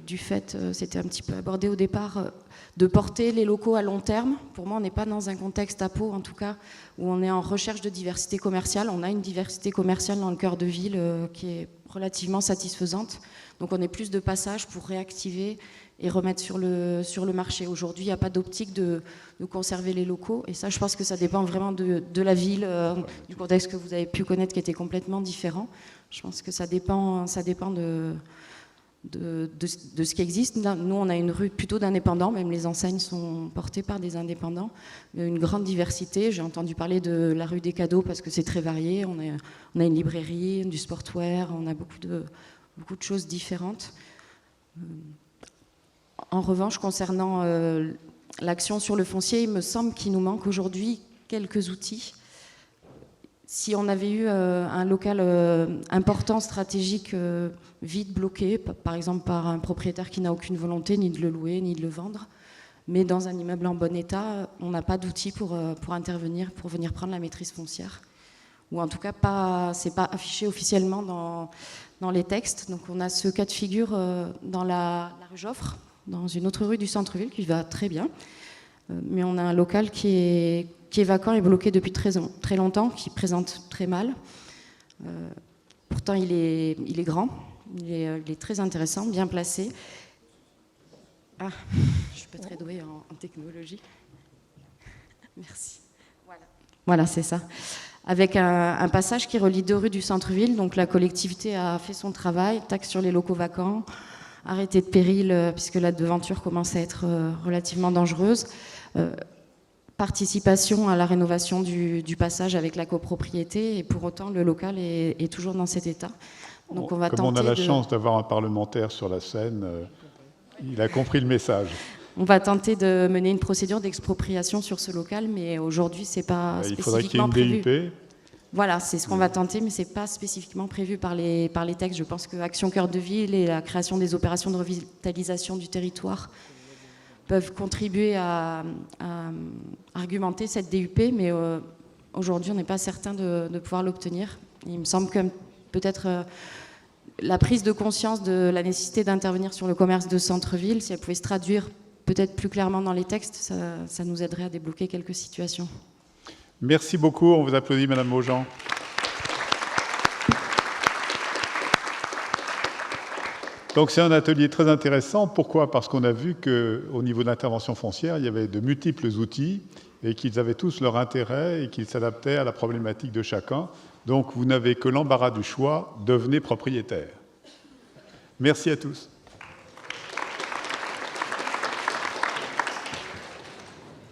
du fait, c'était un petit peu abordé au départ, de porter les locaux à long terme. Pour moi, on n'est pas dans un contexte à Pau, en tout cas, où on est en recherche de diversité commerciale. On a une diversité commerciale dans le cœur de ville qui est relativement satisfaisante. Donc on est plus de passage pour réactiver et remettre sur le marché. Aujourd'hui, il n'y a pas d'optique de conserver les locaux. Et ça, je pense que ça dépend vraiment de la ville, du contexte que vous avez pu connaître qui était complètement différent. Je pense que ça dépend de ce qui existe. Nous, on a une rue plutôt d'indépendants, même les enseignes sont portées par des indépendants. Il y a une grande diversité. J'ai entendu parler de la rue des cadeaux parce que c'est très varié. On a une librairie, du sportwear, on a beaucoup de choses différentes. En revanche, concernant l'action sur le foncier, il me semble qu'il nous manque aujourd'hui quelques outils. Si on avait eu un local important, stratégique, vide, bloqué, par exemple par un propriétaire qui n'a aucune volonté ni de le louer, ni de le vendre, mais dans un immeuble en bon état, on n'a pas d'outils pour intervenir, pour venir prendre la maîtrise foncière. Ou en tout cas, c'est pas affiché officiellement dans les textes. Donc on a ce cas de figure dans la rue Joffre, dans une autre rue du centre-ville qui va très bien. Mais on a un local qui est vacant et bloqué depuis très longtemps, qui présente très mal. Pourtant, il est grand, il est très intéressant, bien placé. Ah, je suis pas très douée en technologie. Merci. Voilà, c'est ça. Avec un passage qui relie 2 rues du centre-ville. Donc la collectivité a fait son travail, taxe sur les locaux vacants, arrêté de péril, puisque la devanture commence à être relativement dangereuse. Participation à la rénovation du passage avec la copropriété, et pour autant le local est toujours dans cet état. Donc on va Comme on a la chance d'avoir un parlementaire sur la scène, il a compris le message. On va tenter de mener une procédure d'expropriation sur ce local, mais aujourd'hui c'est pas spécifiquement prévu. Il faudrait qu'il y ait une DUP. Voilà, c'est ce qu'on va tenter, mais c'est pas spécifiquement prévu par les textes. Je pense que Action Cœur de Ville et la création des opérations de revitalisation du territoire peuvent contribuer à argumenter cette DUP, mais aujourd'hui, on n'est pas certain de pouvoir l'obtenir. Il me semble que peut-être la prise de conscience de la nécessité d'intervenir sur le commerce de centre-ville, si elle pouvait se traduire peut-être plus clairement dans les textes, ça nous aiderait à débloquer quelques situations. Merci beaucoup. On vous applaudit, Madame Maujean. Donc c'est un atelier très intéressant. Pourquoi? Parce qu'on a vu qu'au niveau de l'intervention foncière, il y avait de multiples outils et qu'ils avaient tous leur intérêt et qu'ils s'adaptaient à la problématique de chacun. Donc vous n'avez que l'embarras du choix, devenez propriétaire. Merci à tous.